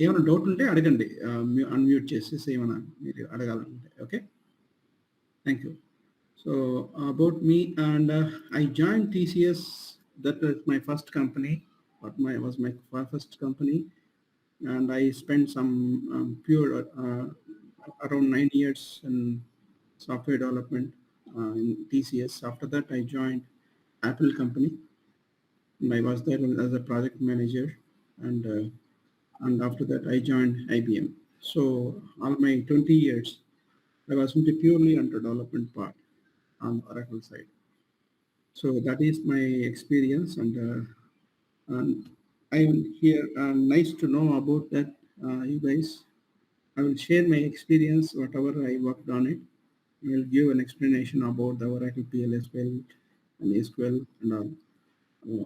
ఏమైనా డౌట్ ఉంటే అడగండి. అన్‌మ్యూట్ చేసేసి ఏమైనా మీరు అడగాలనుకుంటే. Okay. Thank you. So about me, and I joined TCS. That was my first company. Was my first company, and I spent some pure around 9 years in software development in TCS. After that, I joined Apple company. And I was there as a project manager, and after that, I joined IBM. So all my 20 years, I was into purely under development part on the Oracle side. So that is my experience, and I will hear. Nice to know about that, you guys. I will share my experience, whatever I worked on it. I will give an explanation about the Oracle PLSQL and SQL and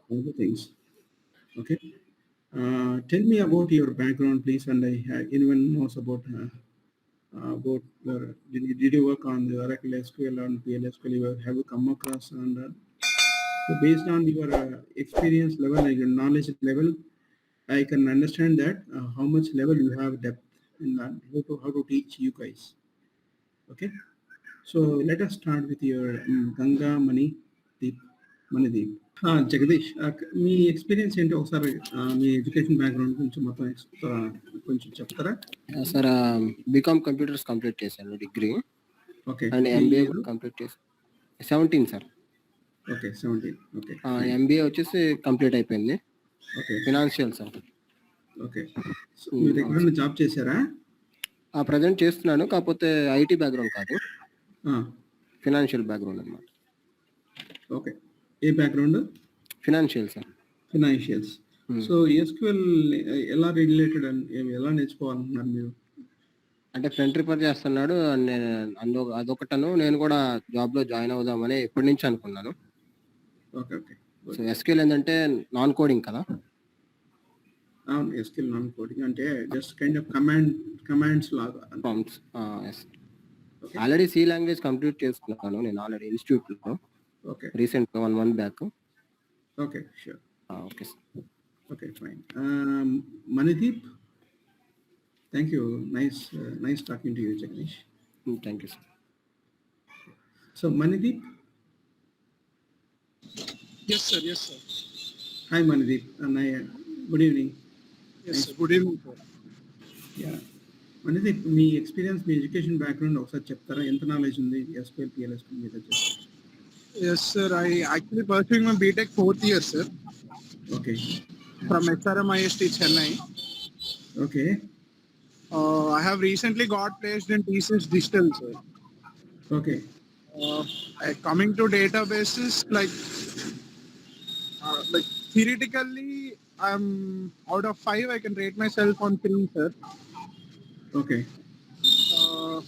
all the things. Okay. Tell me about your background, please, and anyone knows about did you work on the Oracle SQL and PLSQL? Have you come across and so based on your experience level and your knowledge level, I can understand that how much level you have depth in that, how to teach you guys. Okay. So let us start with your Ganga Manideep. Jagadish, మీ experience ఏంటి ఒకసారి మీ education background గురించి మొత్తం కొంచెం చెప్తారా? Sir BCom computers complete చేశాను డిగ్రీ. ఓకే. అండ్ ఎంబీఏ కంప్లీట్ చేశాను 17 సార్. ఓకే 17. ఓకే. ఎంబీఏ వచ్చేసి కంప్లీట్ అయిపోయింది. ఓకే. Financial sir. ఓకే. మీరు ఎక్కడైనా జాబ్ చేశారా? ప్రజెంట్ చేస్తున్నాను, కాకపోతే ఐటీ బ్యాక్గ్రౌండ్ కాదు, ఫినాన్షియల్ బ్యాక్గ్రౌండ్ అన్నమాట. ఓకే. ఏ background? Financial sir. Financials. So SQL ఎలా రిలేటెడ్ అని ఎలా నేర్చుకోవాలనుకున్నారు మీరు? అంటే ఫ్రెండ్ రిఫర్ చేస్తున్నాడు, అదొకటను నేను కూడా జాబ్ లో జాయిన్ అవుదామని ఎప్పటి నుంచి అనుకున్నాను. ఓకే. ఓకే. సో ఎస్క్యూఎల్ ఏంటంటే నాన్ కోడింగ్ కదా? అవును, ఎస్క్యూఎల్ నాన్ కోడింగ్ అంటే జస్ట్ కైండ్ ఆఫ్ కమాండ్స్ లాగా. ఆల్రెడీ సి లాంగ్వేజ్ కంప్లీట్ చేసుకున్నాను నేను ఆల్రెడీ ఇన్స్టిట్యూట్ లో. Okay. Recent 1 month back. Okay, sure. Okay sir. Okay, fine. Manideep, thank you. Nice talking to you, Jagdish. Thank you, sir. So Manideep. Yes, sir. Hi, Manideep. Good evening. Yes, sir. Good evening, sir. Yeah. Manideep, me experience, me education background ఒకసారి చెప్తారా? ఎంత knowledge ఉంది SQL PLSQL మీద? Yes, sir. I actually pursuing my BTech 4th year, sir. Okay. From SRM IST Chennai. Okay. I have recently got placed in TCS Digital, sir. Okay. Coming to databases, like theoretically, I'm out of 5. I can rate myself on 3, sir. Okay.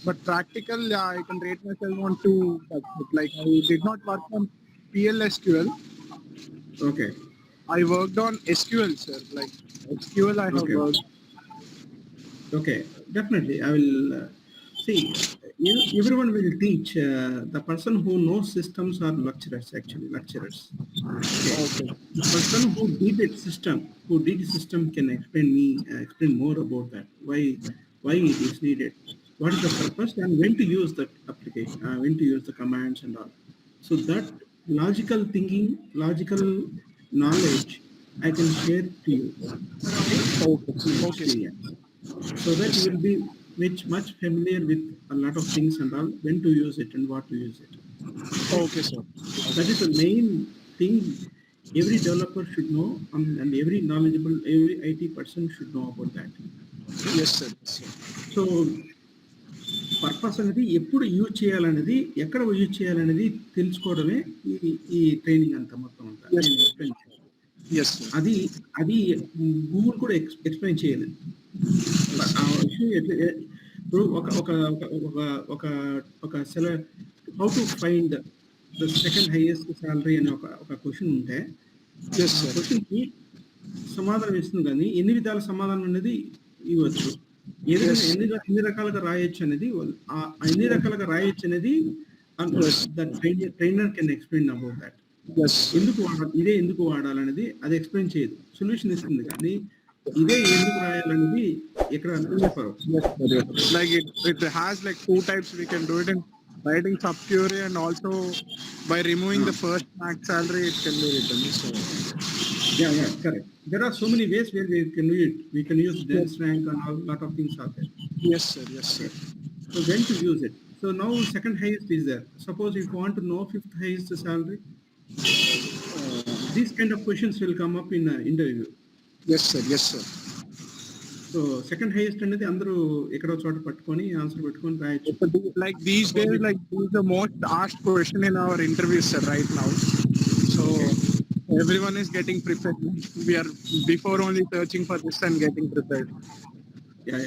But practical, I can rate myself on 2. But like I did not work on PLSQL. Okay. I worked on SQL, sir. Like SQL, I have worked. Okay, definitely. I will see. Everyone will teach. The person who knows systems are lecturers. Okay. The person who did the system can explain more about that. Why it is needed. What is the purpose and when to use the application, when to use the commands and all. So that logical thinking, logical knowledge, I can share to you. Okay. So that you will be much familiar with a lot of things and all, when to use it and what to use it. Okay, sir. That is the main thing every developer should know, and every IT person should know about that. Yes, sir. So purpose అనేది ఎప్పుడు use చేయాలనేది, ఎక్కడ use చేయాలనేది తెలుసుకోవడమే ఈ training అంతా మొత్తం అంతా. అది గూగుల్ కూడా ఎక్స్ప్లెయిన్ చేయలేదు. ఇప్పుడు ఒక how to find the second highest salary అనే ఒక క్వశ్చన్ ఉంటే క్వశ్చన్కి సమాధానం ఇస్తుంది, కానీ ఎన్ని విధాల సమాధానం అనేది ఇవ్వచ్చు, ఏదైనా ఎన్ని రకాలుగా రాయొచ్చు అనేది, ఎన్ని రకాలుగా రాయొచ్చు అనేది trainer can explain about that. ఎందుకు వాడాలనేది అది ఎక్స్ప్లెయిన్ చేయదు, సొల్యూషన్ ఇస్తుంది, కానీ ఇదే ఎందుకు రాయాలనేది ఎక్కడ చెప్పరు. Yes, sir. Yes. Like it has like two types. We can do it in writing sub query and also by removing the first max salary, it can be written. So Yeah, correct. There are so many ways where we can do it. We can use dense rank and a lot of things are there. yes, sir. Yes, sir. So when to use it? So now second highest is there. Suppose if you want to know fifth highest salary, these kind of questions will come up in an interview. Yes, sir. Yes, sir. So second highest అనేది అందరూ ఎక్కడో చోట పట్టుకొని answer పెట్టుకొని రాయొచ్చు. Like these days, like this is the most asked question in our interviews, sir, right now. So everyone is getting prepared. We are before only searching for this and getting prepared. Yeah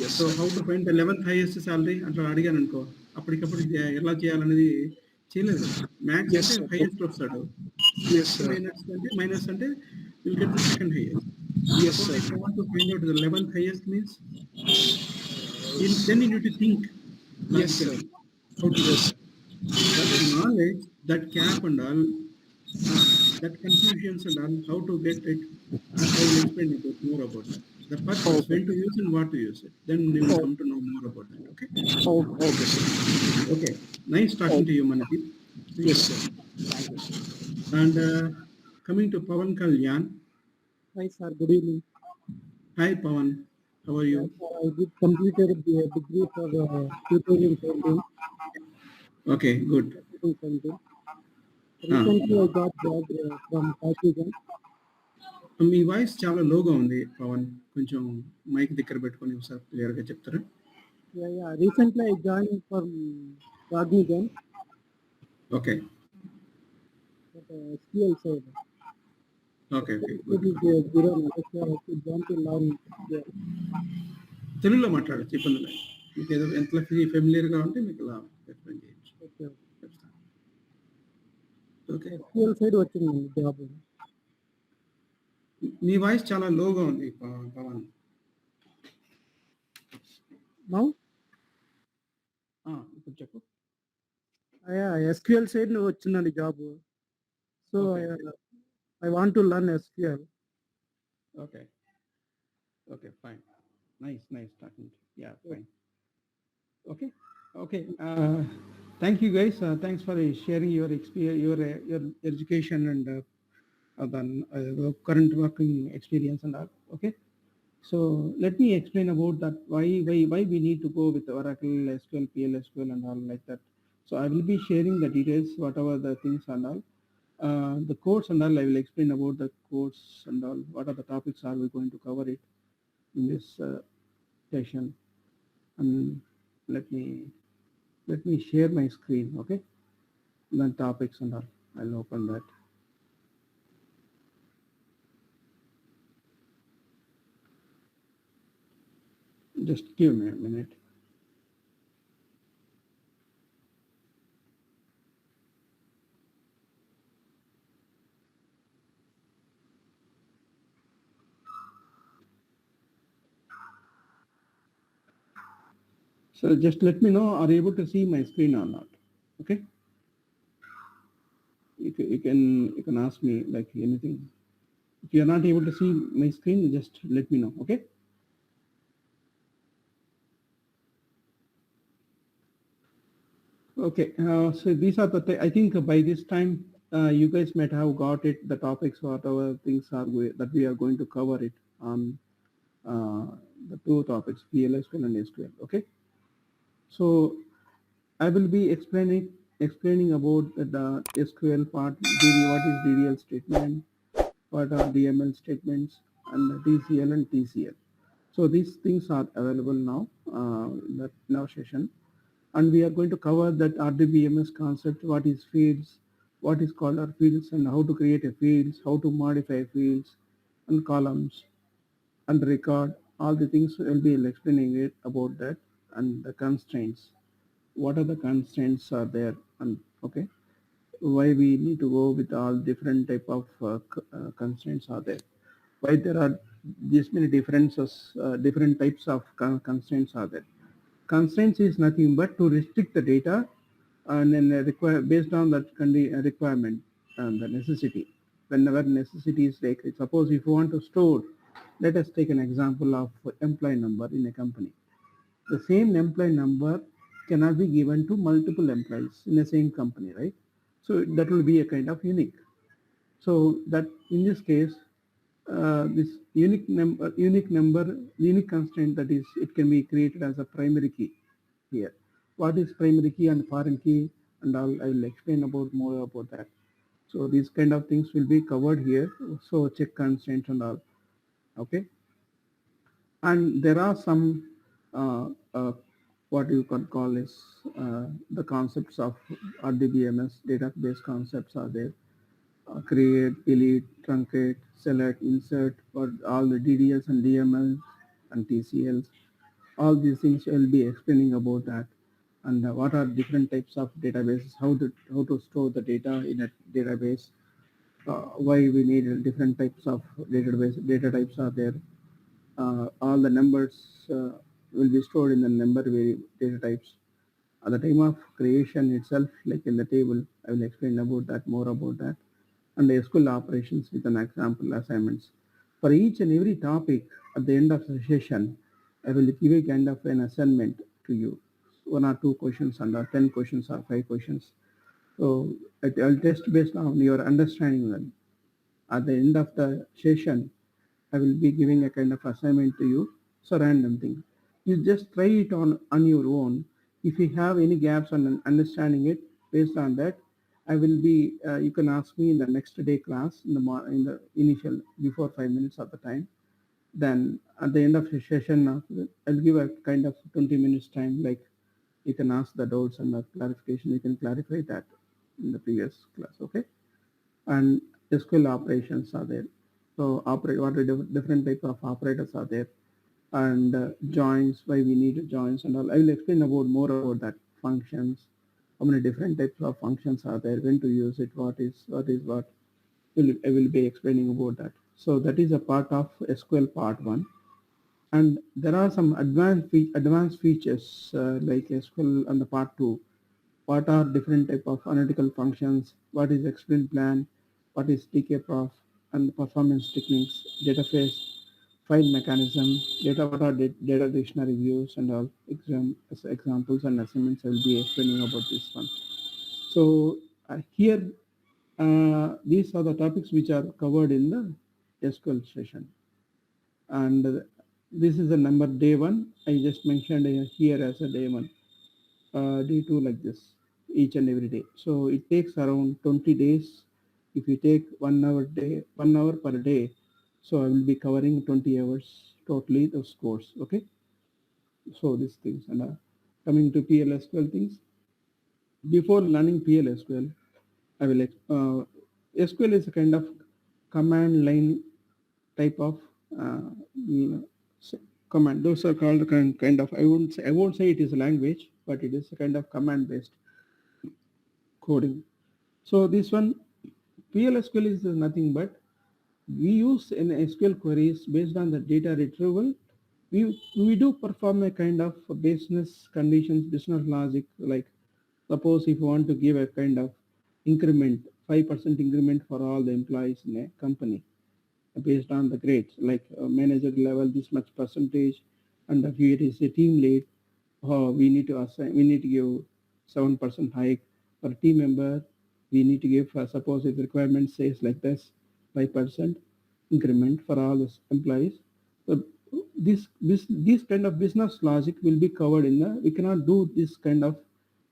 Yes. So how to find the 11th highest salary అట్లా అడిగాను అనుకో, అప్పటికప్పుడు ఎలా చేయాలనేది చేయలేదు. Max Yes, అంటే sir. Highest వస్తాడు, Yes, sir. Minus అంటే will get the second highest. Yes, sir. If you want to find out the 11th highest means, then you need to think. Yes, sir. How to Yes. that knowledge, that cap and all, that confusions and all, how to get it, I will explain more about that. The purpose, when to use and what to use it. Then you will come to know more about that. Okay. Oh, okay, sir. Okay. Nice talking to you, Manadeep. Yes, sir. Thank you, sir. And coming to Pawan Kalyan. Hi sir, good evening. Hi Pawan. How are you? I did completed the degree for 2017. Okay, good. 2017. Recently I got job from Pakistan. Me voice చాలా లోగా ఉంది పవన్, కొంచెం mic దగ్గర పెట్టుకొని ఒకసారి క్లియర్గా చెప్తారా? Yeah. Recently I joined from Pakistan. Okay But SQL side. Okay It is zero knowledge, so I have to join to learn there. తెలుగులో మాట్లాడచ్చు, ఇబ్బంది లేదు. మీకు ఏదో ఎంత ఫెమిలియర్గా ఉంటే మీకు ఇలా ఎక్స్ప్లెయిన్ చేయొచ్చు. Okay. ఓకే, SQL side వచ్చింది జాబ్. మీ వాయిస్ చాలా లోగా ఉంది పవన్. Now? ఇప్పుడు చెప్పు. Yeah, SQL side వచ్చిందండి job. So I want to learn SQL. Okay, fine. Nice talking to you. Yeah, fine. Okay. Thank you guys. Thanks for sharing your experience, your education and then current working experience and all. Okay. So let me explain about that. Why we need to go with Oracle, SQL, PLSQL and all like that. So I will be sharing the details, whatever the things and all. The course and all, I will explain about the course and all. What are the topics are we going to cover it in this session? And let me share my screen, okay? Then topics and all. I'll open that. Just give me a minute. So just let me know, are you able to see my screen or not? Okay. You can ask me like anything. If you are not able to see my screen, just let me know. Okay. Okay. So these are the I think by this time you guys might have got it. The topics, whatever things are that we are going to cover it on the two topics, PLSQL and SQL. Okay. So I will be explaining about the SQL part, what is DDL statement, what are DML statements, and the TCL and TCL. So these things are available now in that now session, and we are going to cover that RDBMS concept, what is fields, what is called our fields, and how to create a fields, how to modify fields and columns and record. All the things will be explaining it about that, and the constraints. What are the constraints are there, and okay, why we need to go with all different type of constraints are there, why there are this many differences, different types of constraints are there. Constraints is nothing but to restrict the data and then based on that requirement and the necessity. Whenever necessity is like, suppose if you want to store Let us take an example of employee number in a company. The same employee number cannot be given to multiple employees in the same company, right? So that will be a kind of unique. So that in this case, this unique constraint, that is, it can be created as a primary key here. What is primary key and foreign key, and I will explain about more about that. So these kind of things will be covered here. So check constraints and all. Okay. And there are some what you can call is the concepts of RDBMS database concepts are there. Create, delete, truncate, select, insert, or all the DDLs and DMLs and TCLs. All these things I'll be explaining about that, and what are different types of databases, how to store the data in a database, why we need different types of data types are there. All the numbers will be stored in the number data types. At the time of creation itself, like in the table, I will explain about that, more about that, and the SQL operations with an example assignments. For each and every topic, at the end of the session, I will give a kind of an assignment to you, 1 or 2 questions, and 10 questions or 5 questions. So I'll test based on your understanding them. At the end of the session, I will be giving a kind of assignment to you. So random thing. You just try it on your own. If you have any gaps on understanding it, based on that, I will be. You can ask me in the next day class in the initial before 5 minutes of the time. Then at the end of the session, I'll give a kind of 20 minutes time. Like you can ask the doubts and the clarification. You can clarify that in the previous class. Okay. And SQL operations are there. So what are different types of operators are there, and joins, why we need joins and all. I will explain more about that. Functions, how many different types of functions are there, when to use it, what is what. I will be explaining about that. So that is a part of SQL part 1. And there are some advanced features like SQL and the part 2. What are different type of analytical functions? What is explain plan? What is TK-prof and performance techniques? Data phase, file mechanism, what are data dictionary views and all examples and assignments. I will be explaining about this one. So here, these are the topics which are covered in the SQL session. And this is the number day 1. I just mentioned here as a day 1. Day 2 like this, each and every day. So it takes around 20 days. If you take 1 hour per day, so I will be covering 20 hours totally those course. Okay. So these things, and coming to PLSQL things. Before learning PLSQL, I will SQL is a kind of command line type of command. Those are called kind of, I won't say it is a language, but it is a kind of command based coding. So this one, PLSQL is nothing but we use in SQL queries based on the data retrieval. We do perform a kind of business conditions, business logic. Like suppose if you want to give a kind of increment, 5% increment for all the employees in a company based on the grades, like manager level this much percentage, and if it is a team lead, we need to give 7% hike. For team member, we need to give, suppose if the requirement says like this, 5% increment for all the employees. So this kind of business logic will be covered in the, we cannot do this kind of,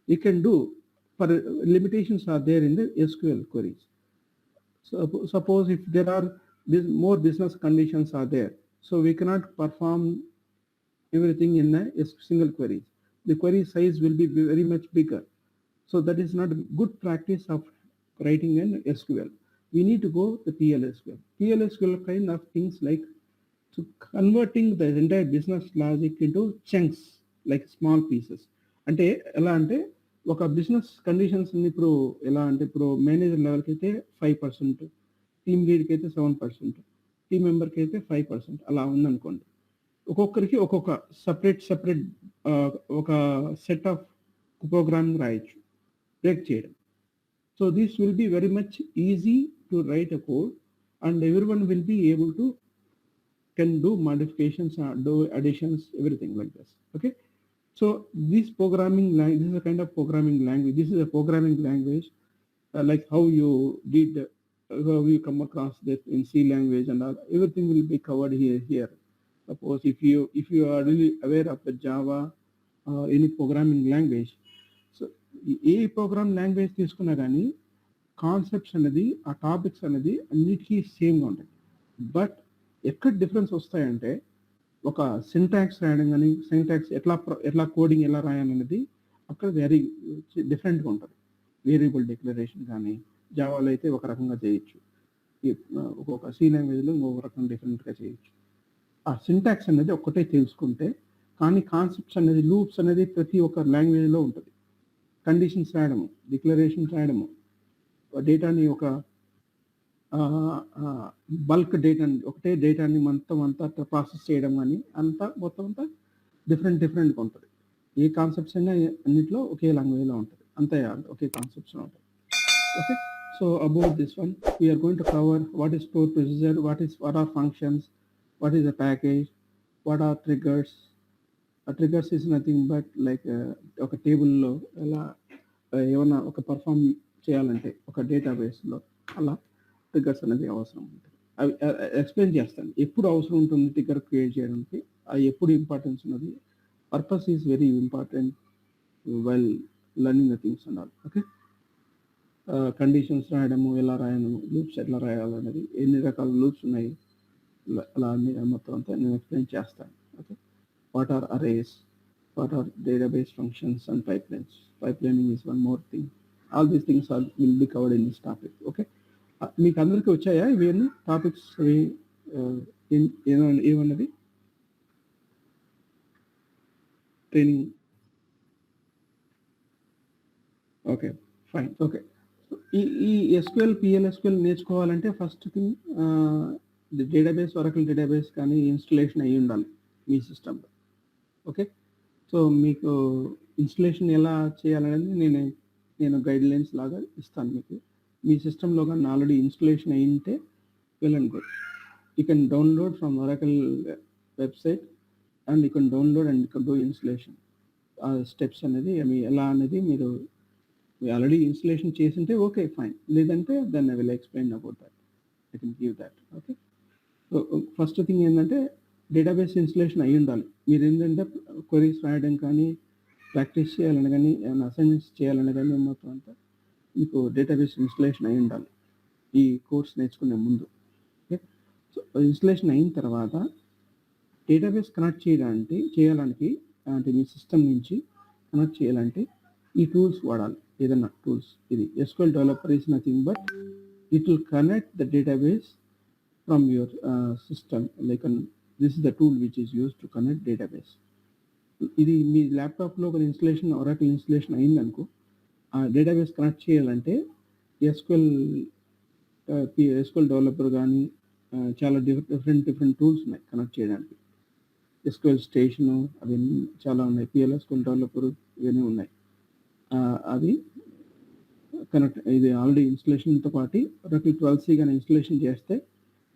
we can do, for limitations are there in the SQL queries. So suppose if there are more business conditions are there, so we cannot perform everything in a single query. The query size will be very much bigger. So that is not a good practice of writing in SQL. We need to go the PLSQL. PLSQL kind of things like to converting the entire business logic into chunks, like small pieces. అంటే ఎలా అంటే ఒక business conditions ఇప్పుడు ఎలా అంటే ఇప్పుడు manager లెవెల్కి అయితే 5%, టీమ్ లీడ్కి అయితే 7%, టీమ్ మెంబర్కి అయితే 5%, అలా ఉందనుకోండి. ఒక్కొక్కరికి ఒక్కొక్క సపరేట్ ఒక సెట్ ఆఫ్ ప్రోగ్రామ్ రాయొచ్చు, బ్రేక్ చేయడం. So this will be very much easy to right a code, and everyone will be able to can do modifications, do additions, everything like this. Okay. So this programming language, this is a kind of programming language. This is a programming language, like how you did, how you come across that in C language and all, everything will be covered here. Suppose if you are really aware of the Java, any programming language, so ఏ program language తీసుకున్నా కానీ concepts అనేది, ఆ topics అనేది అన్నిటికీ సేమ్గా ఉంటాయి. But ఎక్కడ difference వస్తాయంటే ఒక సింటాక్స్ రాయడం కానీ, సింటాక్స్ ఎట్లా కోడింగ్ ఎలా రాయాలనేది అక్కడ వెరీ డిఫరెంట్గా ఉంటుంది. వేరియబుల్ డిక్లరేషన్ కానీ జావాలో అయితే ఒక రకంగా చేయొచ్చు, ఒక్కొక్క సి లాంగ్వేజ్లో ఇంకొక రకం డిఫరెంట్గా చేయొచ్చు. ఆ సింటాక్స్ అనేది ఒక్కటే తెలుసుకుంటే, కానీ కాన్సెప్ట్స్ అనేది, లూప్స్ అనేది ప్రతి ఒక్క లాంగ్వేజ్లో ఉంటుంది. కండిషన్స్ రాయడము, డిక్లరేషన్స్ రాయడము, డేటాని ఒక బల్క్ డేటాని, ఒకటే డేటాని మొత్తం అంతా ప్రాసెస్ చేయడం కానీ మొత్తం అంతా డిఫరెంట్గా ఉంటుంది. ఏ కాన్సెప్ట్స్ అయినా అన్నిట్లో ఒకే లాంగ్వేజ్లో ఉంటుంది, అంతే ఒకే కాన్సెప్ట్స్లో ఉంటుంది. Okay. So about this one we're going to cover what is store procedure, what are functions, what is a package, what are triggers. Triggers is nothing but like ఒక టేబుల్లో ఎలా ఏమైనా ఒక పర్ఫామ్ చేయాలంటే ఒక డేటాబేస్లో అలా ట్రిగర్స్ అనేది అవసరం ఉంటుంది. అవి ఎక్స్ప్లెయిన్ చేస్తాను ఎప్పుడు అవసరం ఉంటుంది ట్రిగర్ క్రియేట్ చేయడానికి, అది ఎప్పుడు ఇంపార్టెన్స్ ఉన్నది. Purpose is very important while learning the things and all. Okay. Conditions రాయడము, ఎలా రాయడము, లూప్స్ ఎట్లా రాయాలనేది, ఎన్ని రకాల లూప్స్ ఉన్నాయి, అలా అన్ని మొత్తం అంతా నేను ఎక్స్ప్లెయిన్ చేస్తాను. Okay. What are arrays, what are database functions and pipelines. Pipelining is one more thing. All these things will be covered in this topic. Okay. మీకు అందరికీ వచ్చాయా ఇవన్నీ టాపిక్స్? ఏమన్నది ట్రైనింగ్? Okay, fine. ఓకే. ఈ SQL, పిఎల్ఎస్క్యూఎల్ నేర్చుకోవాలంటే first thing database, Oracle database కానీ installation అయ్యి ఉండాలి మీ సిస్టంలో. ఓకే. సో మీకు ఇన్స్టలేషన్ ఎలా చేయాలనేది నేను గైడ్ లైన్స్ లాగా ఇస్తాను మీకు. మీ సిస్టంలో కానీ ఆల్రెడీ ఇన్స్టలేషన్ అయ్యింటే well and good. You can download from Oracle website and you can download and you can do installation. ఆ స్టెప్స్ అనేది ఎలా అనేది మీరు ఆల్రెడీ ఇన్స్టలేషన్ చేసింటే ఓకే, ఫైన్. లేదంటే then I will explain about that. I can give that. Okay. So first thing ఏంటంటే database installation అయ్యి ఉండాలి. మీరు ఏంటంటే క్వరీస్ రాయడం కానీ, ప్రాక్టీస్ చేయాలని కానీ, ఏమైనా అసైన్మెంట్స్ చేయాలని కానీ మొత్తం అంతా మీకు డేటాబేస్ ఇన్స్టలేషన్ అయ్యి ఉండాలి ఈ కోర్స్ నేర్చుకునే ముందు. ఓకే. సో ఇన్స్టలేషన్ అయిన తర్వాత డేటాబేస్ కనెక్ట్ చేయాలని అంటే మీ సిస్టమ్ నుంచి కనెక్ట్ చేయాలంటే ఈ టూల్స్ వాడాలి. ఏదన్నా టూల్స్. ఇది SQL developer is nothing but it will connect the database from your system. Like this is the tool which is used to connect database. ఇది మీ ల్యాప్టాప్లో ఒక ఇన్స్టలేషన్, ఒరాకిల్ ఇన్స్టలేషన్ అయిందనుకో, ఆ డేటాబేస్ కనెక్ట్ చేయాలంటే SQL developer కానీ చాలా different tools ఉన్నాయి connect చేయడానికి. ఎస్క్యూఎల్ స్టేషను అవన్నీ చాలా ఉన్నాయి. PLSQL డెవలపర్ ఇవన్నీ ఉన్నాయి. అది కనెక్ట్, ఇది ఆల్రెడీ ఇన్స్టలేషన్తో పాటు ఒరాకిల్ 12c కానీ ఇన్స్టలేషన్ చేస్తే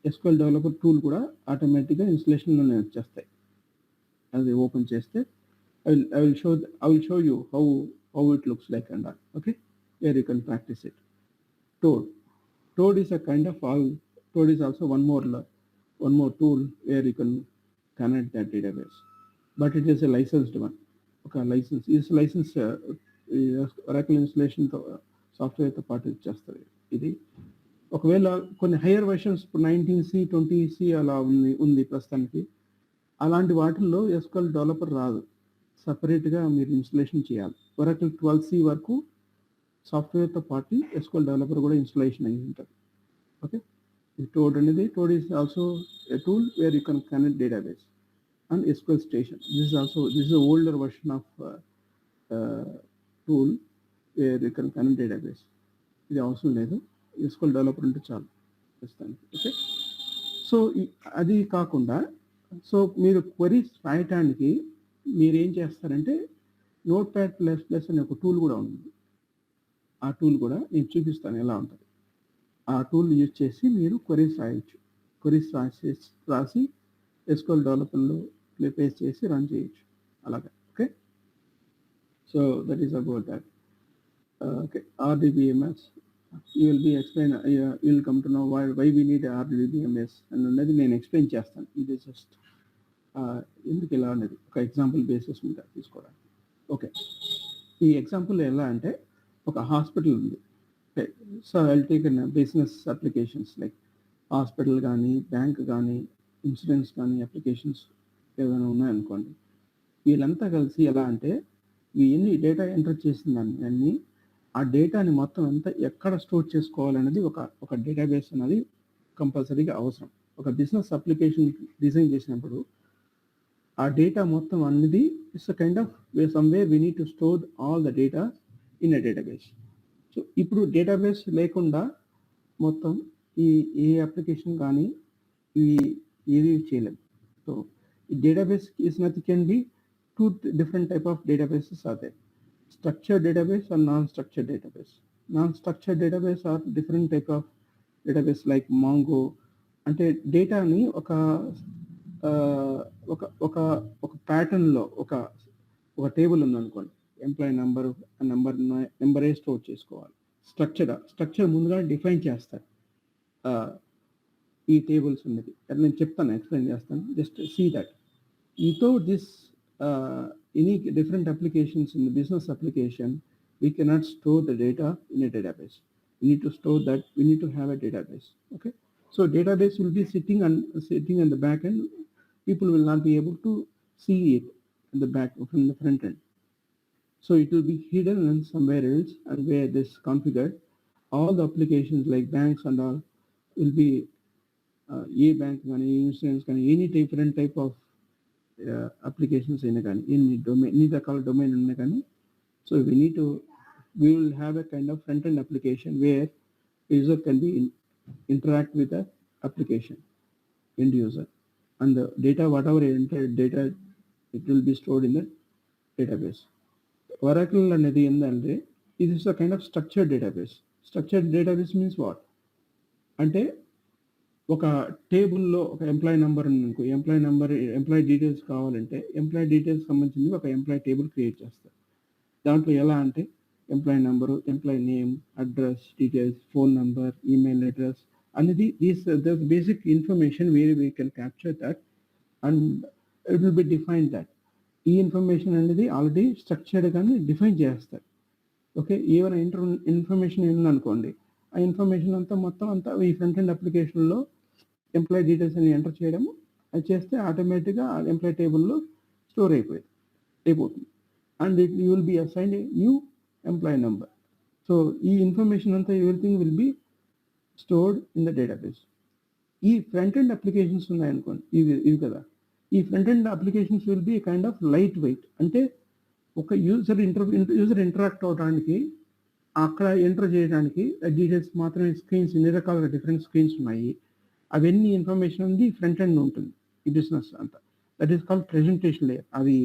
SQL డెవలపర్ టూల్ కూడా ఆటోమేటిక్గా ఇన్స్టలేషన్లోనే వచ్చేస్తాయి. అది ఓపెన్ చేస్తే I will show you how it looks like and all. Okay, where you can practice it. Toad is a kind of Toad is also one more tool where you can connect that database, but it is a licensed one. Okay, license Oracle installation software తో పాటు ఇచ్చేస్తుంది. ఇది ఒకవేళ కొన్ని hire versions 19C 20C అలా ఉంది ప్రస్తుతానికి, అలాంటి వాటిల్లో SQL డెవలపర్ రాదు, సపరేట్గా మీరు ఇన్స్టలేషన్ చేయాలి. Oracle 12C వరకు సాఫ్ట్వేర్తో పాటు SQL డెవలపర్ కూడా ఇన్స్టలేషన్ అయి ఉంటుంది. ఓకే. Toad అనేది, Toad is also a tool where you can connect database and SQL station. This is an older version of tool where you can connect database. ఇది అవసరం లేదు, SQL developer ఉంటే చాలు ప్రస్తుతానికి. ఓకే. సో అది కాకుండా మీరు క్వరీస్ రాయటానికి మీరు ఏం చేస్తారంటే Notepad++ అనే ఒక టూల్ కూడా ఉంది. ఆ టూల్ కూడా నేను చూపిస్తాను ఎలా ఉంటుంది. ఆ టూల్ యూజ్ చేసి మీరు క్వరీస్ రాయొచ్చు. క్వరీస్ రాసి SQL డెవలప్మెంట్ పేస్ట్ చేసి రన్ చేయొచ్చు అలాగా. Okay, so that is about that. Okay, RDBMS, you will be explain, you will come to know why we need RDBMS and అన్నది నేను ఎక్స్ప్లెయిన్ చేస్తాను. ఇది జస్ట్ ఎందుకు ఇలా అనేది ఒక ఎగ్జాంపుల్ బేసిస్ మీద తీసుకోవడానికి. ఓకే, ఈ ఎగ్జాంపుల్ ఎలా అంటే ఒక హాస్పిటల్ ఉంది. Okay, so I will take in business applications like hospital కానీ, బ్యాంక్ కానీ, ఇన్సూరెన్స్ కానీ అప్లికేషన్స్ ఏదైనా ఉన్నాయనుకోండి. వీళ్ళంతా కలిసి ఎలా అంటే ఎన్ని డేటా ఎంటర్ చేసిన దాన్ని అన్ని ఆ డేటాని మొత్తం అంతా ఎక్కడ స్టోర్ చేసుకోవాలనేది ఒక డేటాబేస్ అనేది కంపల్సరీగా అవసరం. ఒక బిజినెస్ అప్లికేషన్ డిజైన్ చేసినప్పుడు ఆ డేటా మొత్తం అనేది it's kind of somewhere we need to store all the data in a database. So ఇప్పుడు డేటాబేస్ లేకుండా మొత్తం ఏ అప్లికేషన్ కానీ ఏది చేయలేము. సో ఈ database is nothing can be two different type of databases are there: structured database and non-structured database. Non-structured database are different type of database like Mongo. అంటే డేటాని ఒక ప్యాటర్న్లో ఒక టేబుల్ ఉందనుకోండి, ఎంప్లాయీ నెంబరే స్టోర్ చేసుకోవాలి. స్ట్రక్చర్ ముందుగా డిఫైన్ చేస్తారు ఈ టేబుల్స్ ఉన్నది. నేను చెప్తాను, ఎక్స్ప్లెయిన్ చేస్తాను. Just see that without this any different applications in the business application, we cannot store the data in a database. We need to store that. We need to have a database. Okay, so database will be sitting on the back end. People will not be able to see it in the back from the front end. So it will be hidden in somewhere else, and where this configured, all the applications like banks and all will be a bank, insurance, any different type of applications అయినా కానీ, ఎన్ని రకాల domain ఉన్నా కానీ. So we will have a kind of front end application where user can be interact with the application end user, and the data, whatever entered data, it will be stored in the database. Oracle అనేది ఏంటంటే it is a kind of structured database. Structured database means what? అంటే ఒక టేబుల్లో ఒక employee number ఉందనుకో, employee details కావాలంటే employee details సంబంధించింది ఒక ఎంప్లాయీ టేబుల్ క్రియేట్ చేస్తారు. దాంట్లో ఎలా అంటే employee number, employee name, address details, phone number, email address అనేది the basic information where we can capture that and it will be define that. ఈ information అనేది ఆల్రెడీ స్ట్రక్చర్డ్గానే డిఫైన్ చేస్తారు. ఓకే, ఏమైనా ఇన్ఫర్మేషన్ ఉందనుకోండి, ఆ ఇన్ఫర్మేషన్ అంతా మొత్తం అంతా ఈ ఫ్రంట్ ఎండ్ అప్లికేషన్లో ఎంప్లాయీ డీటెయిల్స్ అని ఎంటర్ చేయడము, అది చేస్తే ఆటోమేటిక్గా ఎంప్లాయీ టేబుల్లో స్టోర్ అయిపోతుంది. And you will be assigned a new employee number. So ఈ ఇన్ఫర్మేషన్ అంతా everything will be stored in the database. ఈ ఫ్రంట్ ఎండ్ అప్లికేషన్స్ ఉన్నాయనుకోండి, ఇవి కదా, ఈ front end applications will be kind of light weight. అంటే ఒక యూజర్ ఇంటరాక్ట్ అవడానికి, అక్కడ ఎంటర్ చేయడానికి డీటెయిల్స్ మాత్రమే, స్క్రీన్స్ ఎన్ని రకాల డిఫరెంట్ స్క్రీన్స్ ఉన్నాయి, అవన్నీ ఇన్ఫర్మేషన్ ఉంది ఫ్రంట్ ఎండ్ ఉంటుంది ఈ బిజినెస్ అంతా. That is called presentation layer. అది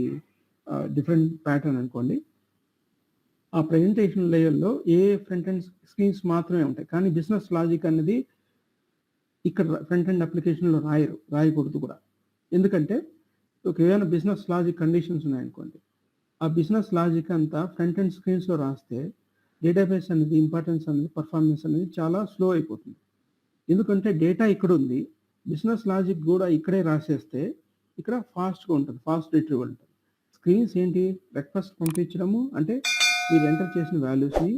డిఫరెంట్ ప్యాటర్న్ అనుకోండి. ఆ ప్రెజెంటేషన్ లేయర్లో ఏ ఫ్రంట్ ఎండ్ స్క్రీన్స్ మాత్రమే ఉంటాయి, కానీ బిజినెస్ లాజిక్ అనేది ఇక్కడ ఫ్రంట్ ఎండ్ అప్లికేషన్లో రాయకూడదు కూడా. ఎందుకంటే ఏదైనా బిజినెస్ లాజిక్ కండిషన్స్ ఉన్నాయనుకోండి, ఆ బిజినెస్ లాజిక్ అంతా ఫ్రంట్ ఎండ్ స్క్రీన్స్లో రాస్తే డేటాబేస్ అనేది ఇంపార్టెన్స్ అనేది, పర్ఫార్మెన్స్ అనేది చాలా స్లో అయిపోతుంది. ఎందుకంటే డేటా ఇక్కడ ఉంది, బిజినెస్ లాజిక్ కూడా ఇక్కడే రాసేస్తే ఇక్కడ ఫాస్ట్గా ఉంటుంది, ఫాస్ట్ రిట్రీవల్ ఉంటుంది. స్క్రీన్స్ ఏంటి, రిక్వెస్ట్ పంపించడము అంటే మీరు ఎంటర్ చేసిన వాల్యూస్ని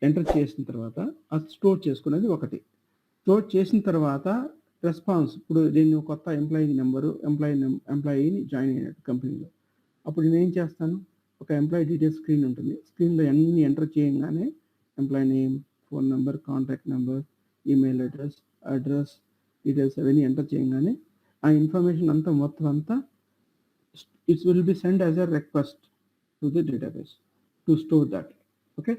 ఎంటర్ చేసిన తర్వాత అది స్టోర్ చేసుకునేది ఒకటి. స్టోర్ చేసిన తర్వాత రెస్పాన్స్, ఇప్పుడు నేను కొత్త ఎంప్లాయీని జాయిన్ అయినట్టు కంపెనీలో, అప్పుడు నేను ఏం చేస్తాను, ఒక ఎంప్లాయీ డీటెయిల్స్ స్క్రీన్ ఉంటుంది. స్క్రీన్లో అన్ని ఎంటర్ చేయగానే employee name, phone number, contact number, email address details అవన్నీ ఎంటర్ చేయగానే ఆ ఇన్ఫర్మేషన్ అంతా మొత్తం అంతా it's will be send as a request to the database to store that. Okay,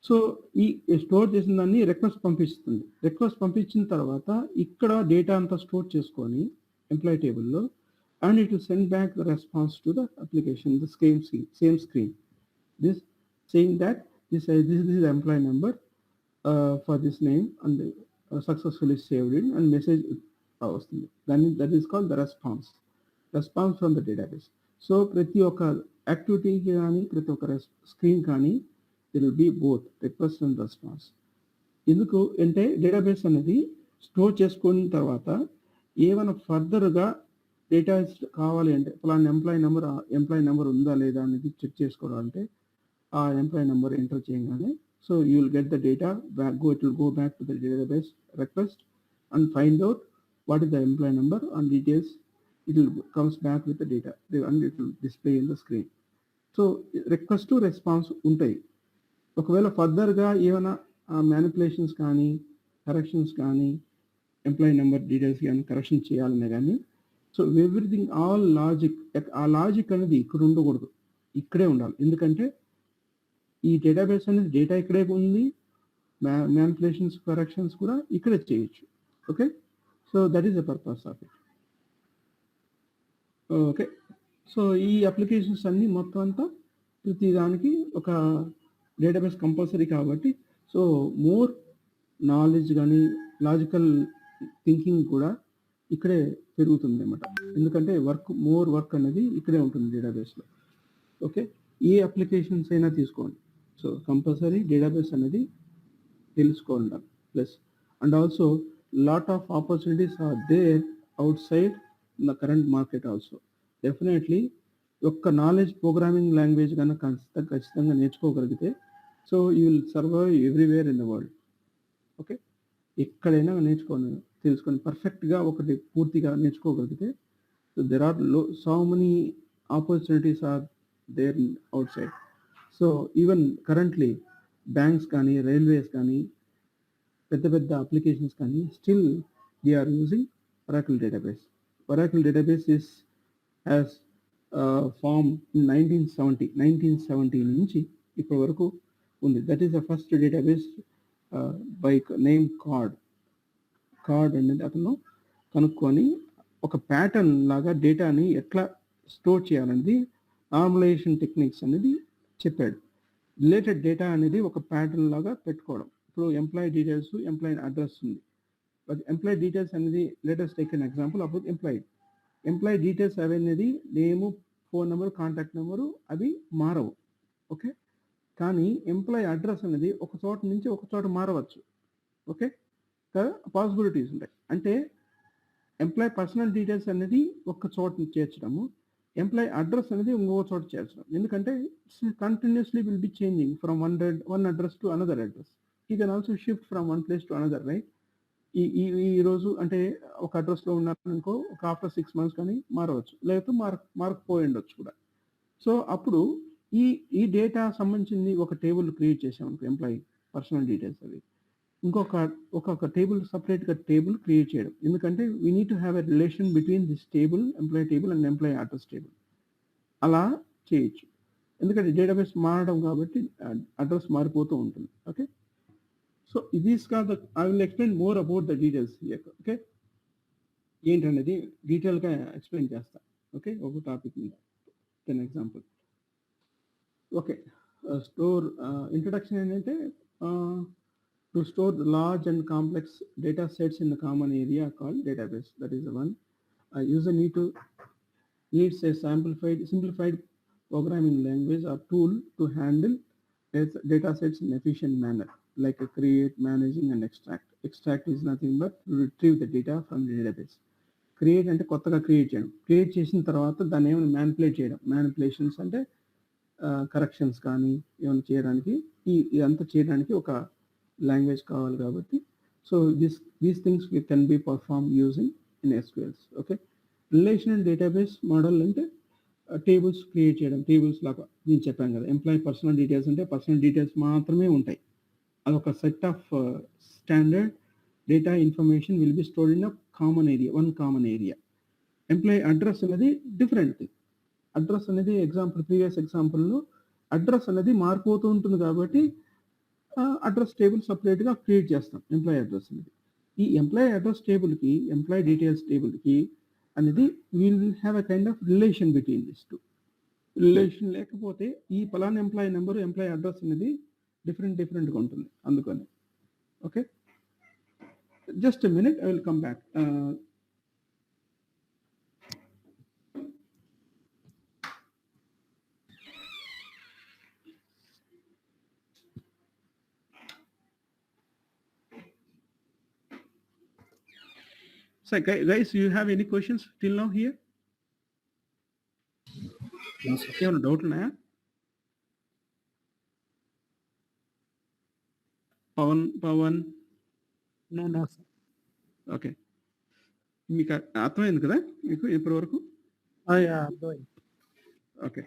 so ఈ స్టోర్ చేసిన దాన్ని రిక్వెస్ట్ పంపిస్తుంది. రిక్వెస్ట్ పంపించిన తర్వాత ఇక్కడ డేటా అంతా స్టోర్ చేసుకొని ఎంప్లాయీ టేబుల్లో, and it will send back the response to the application, the same screen. This saying that this is the employee number for this name, and successfully saved it, and message వస్తుంది. దాన్ని that is called the response from the database. So ప్రతి ఒక్క యాక్టివిటీకి కానీ ప్రతి ఒక్క screen కానీ there will be both request and response. ఎందుకు అంటే డేటాబేస్ అనేది స్టోర్ చేసుకున్న తర్వాత ఏమైనా ఫర్దర్గా డేటా కావాలి అంటే ఫలానా ఎంప్లాయీ నెంబర్ ఉందా లేదా అనేది చెక్ చేసుకోవాలంటే ఆ ఎంప్లాయీ నెంబర్ ఎంటర్ చేయగానే so you will get the data back, it will go back to the database request and find out what is the employee number and details. It will comes back with the data and it will display in the screen. So request to response ఉంటాయి. ఒకవేళ ఫర్దర్గా ఏమైనా manipulations కానీ corrections కానీ employee number details కానీ correction చేయాలనే కానీ so everything all logic, ఆ లాజిక్ అనేది ఇక్కడ ఉండకూడదు, ఇక్కడే ఉండాలి. ఎందుకంటే ఈ డేటాబేస్ అనేది డేటా ఇక్కడే ఉంది, మ్యానిపులేషన్స్ కరెక్షన్స్ కూడా ఇక్కడే చేయొచ్చు. Okay, so that is the purpose of it. Okay, so ఈ అప్లికేషన్స్ అన్నీ మొత్తం అంతా ప్రతి దానికి ఒక డేటాబేస్ కంపల్సరీ కాబట్టి సో మోర్ నాలెడ్జ్ కానీ లాజికల్ థింకింగ్ కూడా ఇక్కడే పెరుగుతుంది అన్నమాట. ఎందుకంటే మోర్ వర్క్ అనేది ఇక్కడే ఉంటుంది డేటాబేస్లో. ఓకే, ఏ అప్లికేషన్స్ అయినా తీసుకోండి, సో కంపల్సరీ డేటాబేస్ అనేది తెలుసుకోండి. Plus and also lot of opportunities are there outside in the current market also. Definitely ఒక్క నాలెడ్జ్ ప్రోగ్రామింగ్ లాంగ్వేజ్ కనుక ఖచ్చితంగా నేర్చుకోగలిగితే so you will survive everywhere in the world. Okay, ఎక్కడైనా తెలుసుకొని పర్ఫెక్ట్గా ఒకటి పూర్తిగా నేర్చుకోగలిగితే so there are so many opportunities are there outside. So even currently banks కానీ రైల్వేస్ కానీ పెద్ద పెద్ద అప్లికేషన్స్ కానీ still they are using Oracle database. Oracle database has formed in 1970 నుంచి ఇప్పటి వరకు ఉంది. That is the first database by name card అనేది అతను కనుక్కొని ఒక ప్యాటర్న్ లాగా డేటాని ఎట్లా స్టోర్ చేయాలనేది నార్మలైజేషన్ టెక్నిక్స్ అనేది చెప్పాడు. రిలేటెడ్ డేటా అనేది ఒక ప్యాటర్న్ లాగా పెట్టుకోవడం. ఇప్పుడు ఎంప్లాయీ డీటెయిల్స్, ఎంప్లాయీ అడ్రస్ ఉంది. బట్ ఎంప్లాయీ డీటెయిల్స్ అనేది latest take an example about employee details అవి అనేది నేము, ఫోన్ నెంబర్, కాంటాక్ట్ నెంబరు అవి మారవు. ఓకే, కానీ ఎంప్లాయీ అడ్రస్ అనేది ఒక చోట నుంచి ఒక చోట మారవచ్చు. ఓకే, పాసిబిలిటీస్ ఉంటాయి. అంటే ఎంప్లాయీ పర్సనల్ డీటెయిల్స్ అనేది ఒక చోట చేర్చడము, ఎంప్లాయీ అడ్రస్ అనేది ఇంకో చోట చేర్చడం. ఎందుకంటే continuously will be changing from one address to another address. You can also shift from one place to another, right? ఈ రోజు అంటే ఒక అడ్రస్లో ఉన్నారనుకో, ఒక ఆఫ్టర్ 6 months కానీ మారవచ్చు, లేకపోతే మారకపోయి ఉండొచ్చు కూడా. సో అప్పుడు ఈ డేటా సంబంధించింది ఒక టేబుల్ క్రియేట్ చేసామనుకో, ఎంప్లాయీ పర్సనల్ డీటెయిల్స్ అవి ఒక్కొక్క టేబుల్ సపరేట్గా టేబుల్ క్రియేట్ చేయడం. ఎందుకంటే we need to have a relation between this table, employee table and employee address table. అలా చేయొచ్చు, ఎందుకంటే డేటాబేస్ మారడం కాబట్టి అడ్రస్ మారిపోతూ ఉంటుంది. Okay, so these are the I will explain more about the details here. Okay, ఏంటనేది డీటెయిల్గా explain చేస్తా. ఓకే, ఒక టాపిక్ మీద 10 ఎగ్జాంపుల్. ఓకే, స్టోర్ ఇంట్రడక్షన్ ఏంటంటే to store large and complex data sets in the common area called database. That is the one. User needs a simplified programming language or tool to handle data sets in efficient manner, like create, managing and extract. Extract is nothing but to retrieve the data from the database. Create అంటే కొత్తగా create చేయడం, create చేసిన తర్వాత దాన్ని ఏమైనా manipulate చేయడం. Manipulations అంటే corrections కానీ ఏమైనా చేయడానికి ఇదంతా చేయడానికి ఒక లాంగ్వేజ్ కావాలి కాబట్టి so these things can be perform using in SQLs. Okay, relational database model అంటే టేబుల్స్ క్రియేట్ చేయడం. టేబుల్స్ లాగా నేను చెప్పాను కదా, ఎంప్లాయీ పర్సనల్ డీటెయిల్స్ అంటే పర్సనల్ డీటెయిల్స్ మాత్రమే ఉంటాయి. అదొక set of standard data information will be stored in one common area. Employee address అనేది డిఫరెంట్ థింగ్. అడ్రస్ అనేది ప్రీవియస్ ఎగ్జాంపుల్లో అడ్రస్ అనేది మారిపోతూ ఉంటుంది కాబట్టి అడ్రస్ టేబుల్ సపరేట్గా క్రియేట్ చేస్తాం. ఎంప్లాయీ అడ్రస్ అనేది ఈ ఎంప్లాయీ అడ్రస్ టేబుల్కి, ఎంప్లాయీ డీటెయిల్స్ టేబుల్కి అనేది will have a kind of relation between this two. Relation లేకపోతే ఈ పలానా ఎంప్లాయీ నెంబరు, ఎంప్లాయీ అడ్రస్ అనేది డిఫరెంట్గా ఉంటుంది. అందుకని okay, just a minute, I will come back. So guys, you have any questions till now here? ఏమైనా doubt ఉన్నాయా? Pawan No, sir. Okay, మీకు అర్థమైంది కదా మీకు ఇప్పటి వరకు? Yeah, going. Okay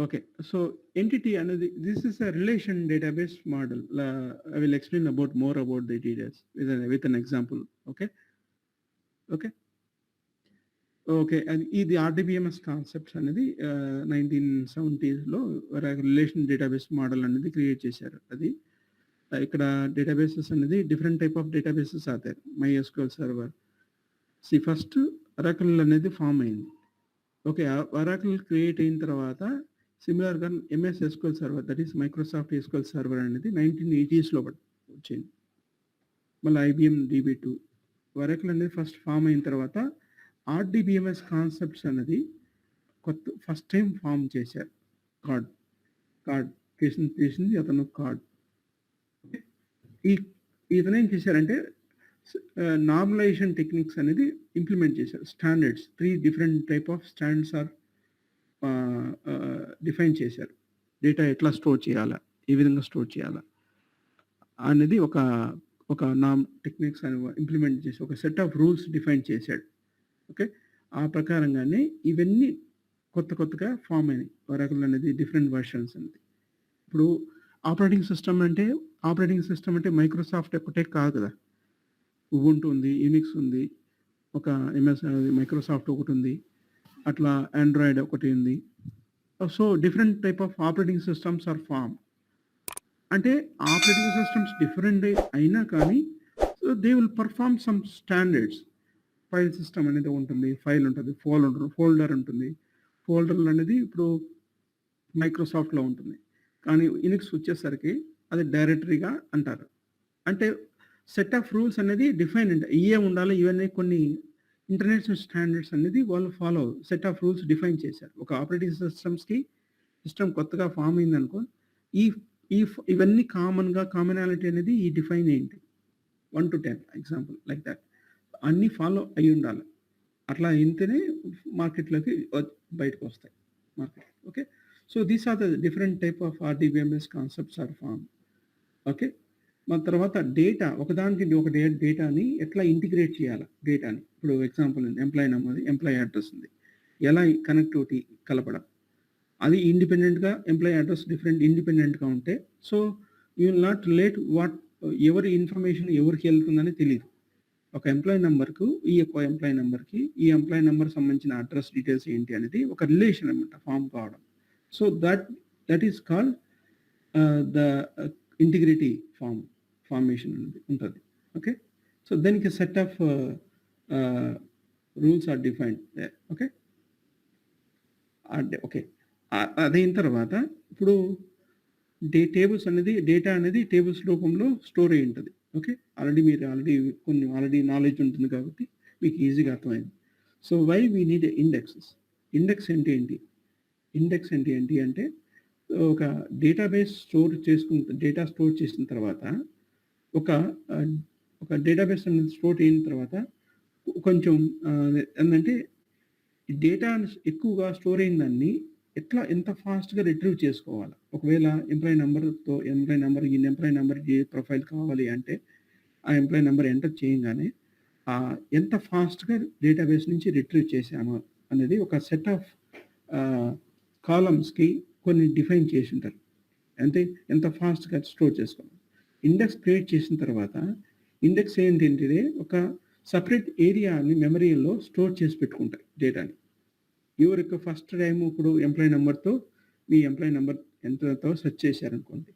okay, so entity అనేది this is a relation database model. I will explain more about the details with an example. Okay okay okay, అది ఇది ఆర్డిబిఎంఎస్ కాన్సెప్ట్స్ అనేది 1970s రిలేషన్ డేటాబేస్ మోడల్ అనేది create చేశారు. అది ఇక్కడ databases అనేది different type of databases అవుతాయి. MySQL server first Oracle అనేది ఫామ్ అయింది. ఓకే, ఒరాకిల్ క్రియేట్ అయిన తర్వాత సిమిలర్గా MS SQL server, that is Microsoft SQL server అనేది 1980s వచ్చింది. మళ్ళీ IBM DB2. ఒరాకిల్ అనేది ఫస్ట్ ఫామ్ అయిన తర్వాత ఆర్డిబిఎంఎస్ కాన్సెప్ట్స్ అనేది ఫస్ట్ టైం ఫామ్ చేశారు. కార్డ్ చేసింది అతను కార్డ్. ఇతను ఏం చేశారంటే నార్మలైజేషన్ టెక్నిక్స్ అనేది ఇంప్లిమెంట్ చేశారు. Standards 3 different type of standards are define చేశారు. డేటా ఎట్లా స్టోర్ చేయాలా, ఏ విధంగా స్టోర్ చేయాలా అనేది ఒక టెక్నిక్స్ అని ఇంప్లిమెంట్ చేసి ఒక సెట్ ఆఫ్ రూల్స్ డిఫైన్ చేశాడు. ఓకే, ఆ ప్రకారంగానే ఇవన్నీ కొత్తగా ఫామ్ అయినాయి. ఒరాకిల్ అనేది డిఫరెంట్ వర్షన్స్ అనేది. ఇప్పుడు ఆపరేటింగ్ సిస్టమ్ అంటే మైక్రోసాఫ్ట్ ఒకటే కాదు కదా. ఉబుంటు ఉంది, యూనిక్స్ ఉంది, ఒక మైక్రోసాఫ్ట్ ఒకటి ఉంది, అట్లా ఆండ్రాయిడ్ ఒకటి ఉంది. So different type of operating systems are form. అంటే ఆపరేటింగ్ సిస్టమ్స్ డిఫరెంట్ అయినా కానీ so they will perform some standards. File system అనేది ఉంటుంది, ఫైల్ ఉంటుంది, ఫోల్డర్ ఉంటుంది. ఫోల్డర్లు అనేది ఇప్పుడు మైక్రోసాఫ్ట్లో ఉంటుంది, కానీ యూనిక్స్ వచ్చేసరికి అది డైరెక్టరీగా అంటారు. అంటే సెట్ ఆఫ్ రూల్స్ అనేది డిఫైన్ ఇవే ఉండాలి. ఇవన్నీ కొన్ని ఇంటర్నేషనల్ స్టాండర్డ్స్ అనేది వాళ్ళు follow set of rules define చేశారు. ఒక ఆపరేటింగ్ సిస్టమ్ కొత్తగా ఫామ్ అయిందనుకో, ఇవన్నీ కామనాలిటీ అనేది ఈ డిఫైన్ ఏంటి 1 to 10 ఎగ్జాంపుల్ లైక్ దట్ అన్నీ ఫాలో అయి ఉండాలి. అట్లా అయితేనే మార్కెట్లోకి బయటకు వస్తాయి market. Okay, so these are the different type of RDBMS concepts are form. Okay, మన తర్వాత డేటా ఒకదానికి ఒక డేటాని ఎట్లా ఇంటిగ్రేట్ చేయాలి. డేటాని ఇప్పుడు example employee number, employee address ఉంది, ఎలా కనెక్టివిటీ కలపడం. అది ఇండిపెండెంట్గా ఎంప్లాయీ అడ్రస్ ఇండిపెండెంట్గా ఉంటే so you will not relate ఎవరి ఇన్ఫర్మేషన్ ఎవరికి వెళ్తుందని తెలియదు. ఒక ఎంప్లాయీ నెంబర్కు ఈ ఎంప్లాయీ నెంబర్ సంబంధించిన అడ్రస్ డీటెయిల్స్ ఏంటి అనేది ఒక రిలేషన్ అనమాట ఫామ్ కావడం. So that is called the integrity formation అనేది ఉంటుంది. ఓకే, సో దానికి set of rules are defined. Okay okay, అదైన తర్వాత ఇప్పుడు డేటా అనేది టేబుల్స్ రూపంలో స్టోర్ అయి ఉంటుంది. ఓకే, ఆల్రెడీ నాలెడ్జ్ ఉంటుంది కాబట్టి మీకు ఈజీగా అర్థమైంది. So why we need indexes. Index ఏంటి అంటే ఒక డేటాబేస్ డేటా స్టోర్ చేసిన తర్వాత ఒక డేటాబేస్ అనేది స్టోర్ అయిన తర్వాత కొంచెం ఏంటంటే డేటా ఎక్కువగా స్టోర్ అయిన దాన్ని ఎంత ఫాస్ట్గా రిట్రీవ్ చేసుకోవాలి. ఒకవేళ ఎంప్లాయీ నెంబర్ ఏ ప్రొఫైల్ కావాలి అంటే ఆ ఎంప్లాయీ నెంబర్ ఎంటర్ చేయగానే ఎంత ఫాస్ట్గా డేటాబేస్ నుంచి రిట్రీవ్ చేసామో అనేది ఒక సెట్ ఆఫ్ కాలమ్స్కి కొన్ని డిఫైన్ చేసి ఉంటారు. అంటే ఎంత ఫాస్ట్గా స్టోర్ చేసుకోవాలి. ఇండెక్స్ క్రియేట్ చేసిన తర్వాత ఇండెక్స్ ఏంటంటే ఒక సపరేట్ ఏరియాని మెమరీలో స్టోర్ చేసి పెట్టుకుంటాయి డేటాని. ఎవరికి ఫస్ట్ టైం ఇప్పుడు ఎంప్లాయీ నెంబర్తో మీ ఎంప్లాయీ నెంబర్ ఎంతతో సెర్చ్ చేశారనుకోండి,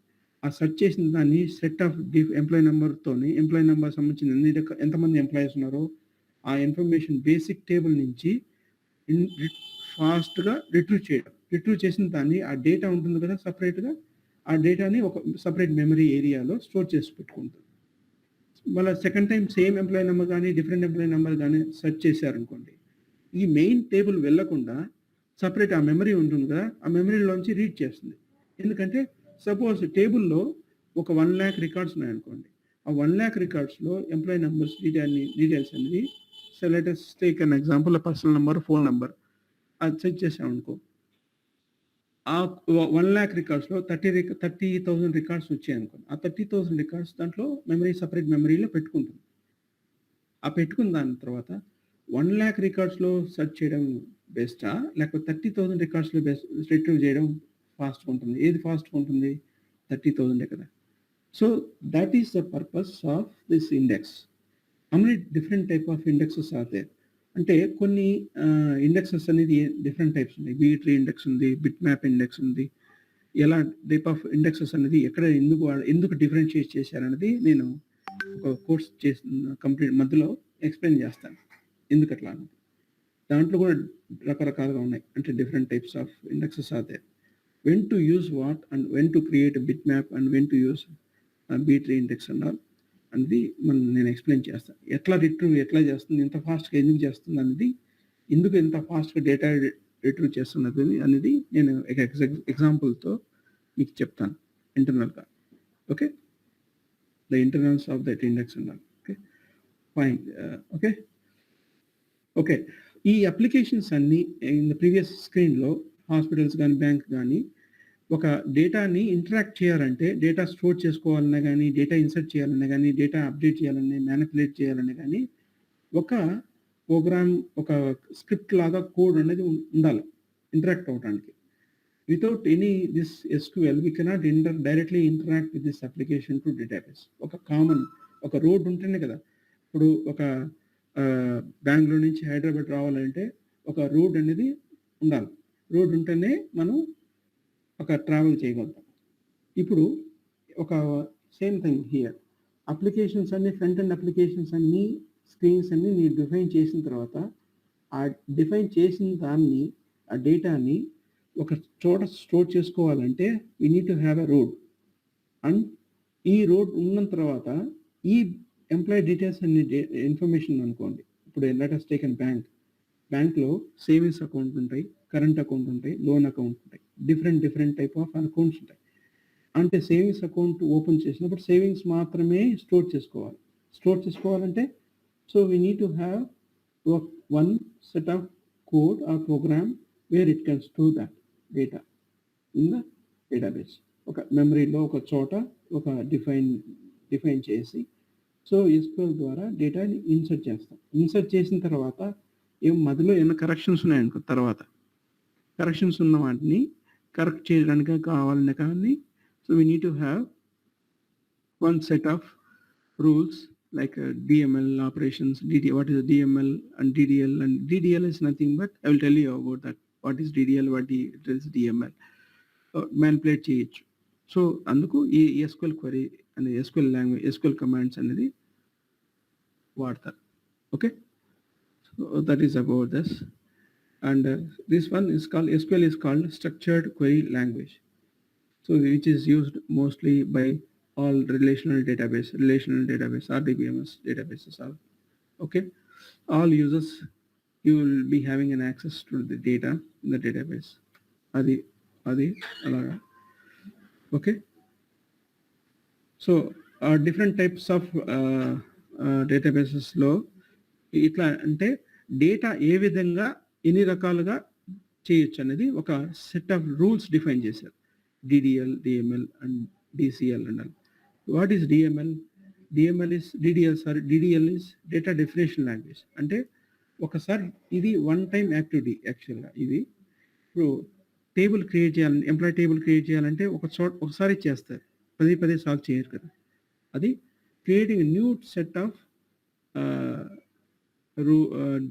ఆ సెర్చ్ చేసిన దాన్ని సెట్ ఆఫ్ ఎంప్లాయీ నెంబర్ సంబంధించిన ఎంతమంది ఎంప్లాయీస్ ఉన్నారో ఆ ఇన్ఫర్మేషన్ బేసిక్ టేబుల్ నుంచి ఫాస్ట్గా రిట్రీవ్ చేసిన దాన్ని ఆ డేటా ఉంటుంది కదా సపరేట్గా, ఆ డేటాని ఒక సపరేట్ మెమరీ ఏరియాలో స్టోర్ చేసి పెట్టుకుంటుంది. మళ్ళీ second time same employee number కానీ డిఫరెంట్ ఎంప్లాయీ నెంబర్ కానీ సెర్చ్ చేశారనుకోండి, ఈ మెయిన్ టేబుల్ వెళ్లకుండా సపరేట్ ఆ మెమరీ ఉంటుంది కదా, ఆ మెమరీలోంచి రీడ్ చేస్తుంది. ఎందుకంటే సపోజ్ టేబుల్లో ఒక 1 lakh రికార్డ్స్ ఉన్నాయనుకోండి, ఆ 1 lakh రికార్డ్స్లో ఎంప్లాయీ నెంబర్స్ డీటెయిల్స్ అనేది, so let us take an example personal number, phone number అది సెట్ చేసామనుకో, ఆ 1 lakh రికార్డ్స్లో 30,000 రికార్డ్స్ వచ్చాయనుకోండి. ఆ 30,000 రికార్డ్స్ దాంట్లో సెపరేట్ మెమరీలో పెట్టుకుంటుంది. ఆ పెట్టుకున్న దాని తర్వాత 1 lakh రికార్డ్స్లో సెర్చ్ చేయడం బెస్టా, లేకపోతే 30,000 రికార్డ్స్లో రిట్రీవ్ చేయడం ఫాస్ట్గా ఉంటుంది? ఏది ఫాస్ట్గా ఉంటుంది? 30,000 కదా. So that is the purpose of this index. How many different type of indexes are there అంటే కొన్ని ఇండెక్సెస్ అనేది డిఫరెంట్ టైప్స్ ఉన్నాయి. బీ-ట్రీ ఇండెక్స్ ఉంది, బిట్ మ్యాప్ ఇండెక్స్ ఉంది. ఎలా టైప్ ఆఫ్ ఇండెక్సెస్ అనేది ఎక్కడ ఎందుకు డిఫరెన్షియేట్ చేశారనేది నేను ఒక కోర్స్ కంప్లీట్ మధ్యలో ఎక్స్ప్లెయిన్ చేస్తాను ఎందుకు అట్లా అన్నది. దాంట్లో కూడా రకరకాలుగా ఉన్నాయి, అంటే different types of indexes are there. When to use what and when to create bit map and when to use B-tree index అనేది నేను ఎక్స్ప్లెయిన్ చేస్తాను. ఎట్లా రిట్రీవ్ ఎట్లా చేస్తుంది, ఎంత ఫాస్ట్గా ఎందుకు చేస్తుంది అనేది, ఎందుకు ఎంత ఫాస్ట్గా డేటా రిట్రీవ్ చేస్తున్నది అనేది నేను ఎగ్జాంపుల్తో మీకు చెప్తాను ఇంటర్నల్గా. Okay, the internals of that index ఉండాలి. Okay fine. ఓకే, ఈ అప్లికేషన్స్ అన్నీ ఇన్ ద ప్రీవియస్ స్క్రీన్లో హాస్పిటల్స్ కానీ బ్యాంక్ కానీ ఒక డేటాని ఇంటరాక్ట్ చేయాలంటే, డేటా స్టోర్ చేసుకోవాలన్నా కానీ, డేటా ఇన్సర్ట్ చేయాలన్నా కానీ, డేటా అప్డేట్ చేయాలన్నా, మ్యానిపులేట్ చేయాలన్నా కానీ ఒక ప్రోగ్రామ్, ఒక స్క్రిప్ట్ లాగా కోడ్ అనేది ఉండాలి ఇంటరాక్ట్ అవ్వడానికి. Without any this SQL we cannot directly interact with this application to database. ఒక కామన్ ఒక రోడ్ ఉంటేనే కదా, ఇప్పుడు ఒక బెంగళూరు నుంచి హైదరాబాద్ రావాలంటే ఒక రోడ్ అనేది ఉండాలి. రోడ్ ఉంటేనే మనం ఒక ట్రావెల్ చేయగలుగుతాం. ఇప్పుడు ఒక సేమ్ థింగ్ హియర్, అప్లికేషన్స్ అన్ని ఫ్రంట్ ఎండ్ అప్లికేషన్స్ అన్ని స్క్రీన్స్ అన్ని నేను డిఫైన్ చేసిన తర్వాత, ఆ డిఫైన్ చేసిన దాన్ని, ఆ డేటాని ఒక చోట స్టోర్ చేసుకోవాలంటే we need to have a road. And ఈ రోడ్ ఉన్న తర్వాత ఈ ఎంప్లాయీ డీటెయిల్స్ అన్ని ఇన్ఫర్మేషన్ అనుకోండి. ఇప్పుడు లెట్ us టేక్ ఎన్ బ్యాంక్లో సేవింగ్స్ అకౌంట్ ఉంటాయి, కరెంట్ అకౌంట్ ఉంటాయి, లోన్ అకౌంట్ ఉంటాయి, డిఫరెంట్ టైప్ ఆఫ్ అకౌంట్స్ ఉంటాయి. అంటే సేవింగ్స్ అకౌంట్ ఓపెన్ చేసినప్పుడు సేవింగ్స్ మాత్రమే స్టోర్ చేసుకోవాలంటే so we need to have one set of code or program where it can store that data in the database. ఒక మెమరీలో ఒక చోట ఒక డిఫైన్ చేసి, సో SQL ద్వారా డేటాని ఇన్సర్ట్ చేస్తాం. ఇన్సర్ట్ చేసిన తర్వాత మధ్యలో ఏమైనా కరెక్షన్స్ ఉన్నాయనుకో, తర్వాత కరెక్షన్స్ ఉన్న వాటిని కరెక్ట్ చేయడానికి కావాలనే కానీ, so we need to have one set of rules like DML operations. What is DML and DDL? And DDL is nothing but I will tell you about that. What is DDL, what is DML? Manipulate చేయొచ్చు. So అందుకు ఈ SQL query and SQL language, SQL commands అనేది వాడతారు. Okay, so that is about this. And this one is called, SQL is called structured query language, so which is used mostly by all relational database RDBMS databases are. Okay, all users, you will be having an access to the data in the database. Adi alaga. Okay, so different types of databases లో ఇట్లా అంటే data ఏ విధంగా ఎన్ని రకాలుగా చేయొచ్చు అనేది ఒక set of rules define చేశారు. DDL, DML and DCL and what is DML? DDL is data definition language. అంటే ఒకసారి ఇది వన్ టైం యాక్టివిటీ. యాక్చువల్గా ఇది ఇప్పుడు టేబుల్ క్రియేట్ చేయాలంటే, ఎంప్లాయీ టేబుల్ క్రియేట్ చేయాలంటే ఒకసారి చేస్తారు, పదే సాల్వ్ చేయరు కదా. అది creating new set of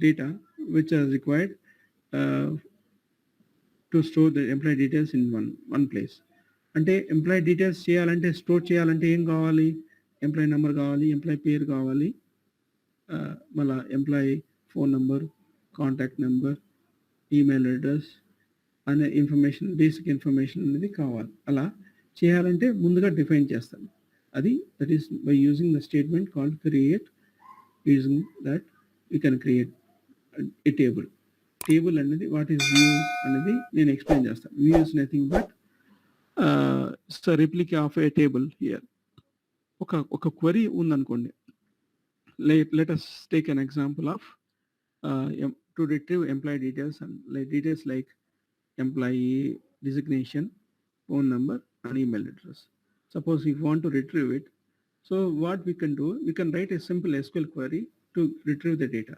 data which are required to store the employee details in one place. అంటే ఎంప్లాయీ డీటెయిల్స్ చేయాలంటే, స్టోర్ చేయాలంటే ఏం కావాలి? ఎంప్లాయీ నెంబర్ కావాలి, ఎంప్లాయీ పేరు కావాలి, మళ్ళీ employee phone number, contact number, email address అనే ఇన్ఫర్మేషన్, బేసిక్ ఇన్ఫర్మేషన్ అనేది కావాలి. అలా చేయాలంటే ముందుగా డిఫైన్ చేస్తాం. అది that is by using the statement called create. Using that you can create a table అనేది వాట్ ఈస్ వ్యూ అనేది నేను ఎక్స్ప్లెయిన్ చేస్తాను. View is nothing but replica of a table here. ఒక క్వరీ ఉందనుకోండి. Let us take an example of to retrieve employee details and details like employee designation, phone number, and email address. Suppose if you want to retrieve it, so what we can do, we can write a simple SQL query to retrieve the data.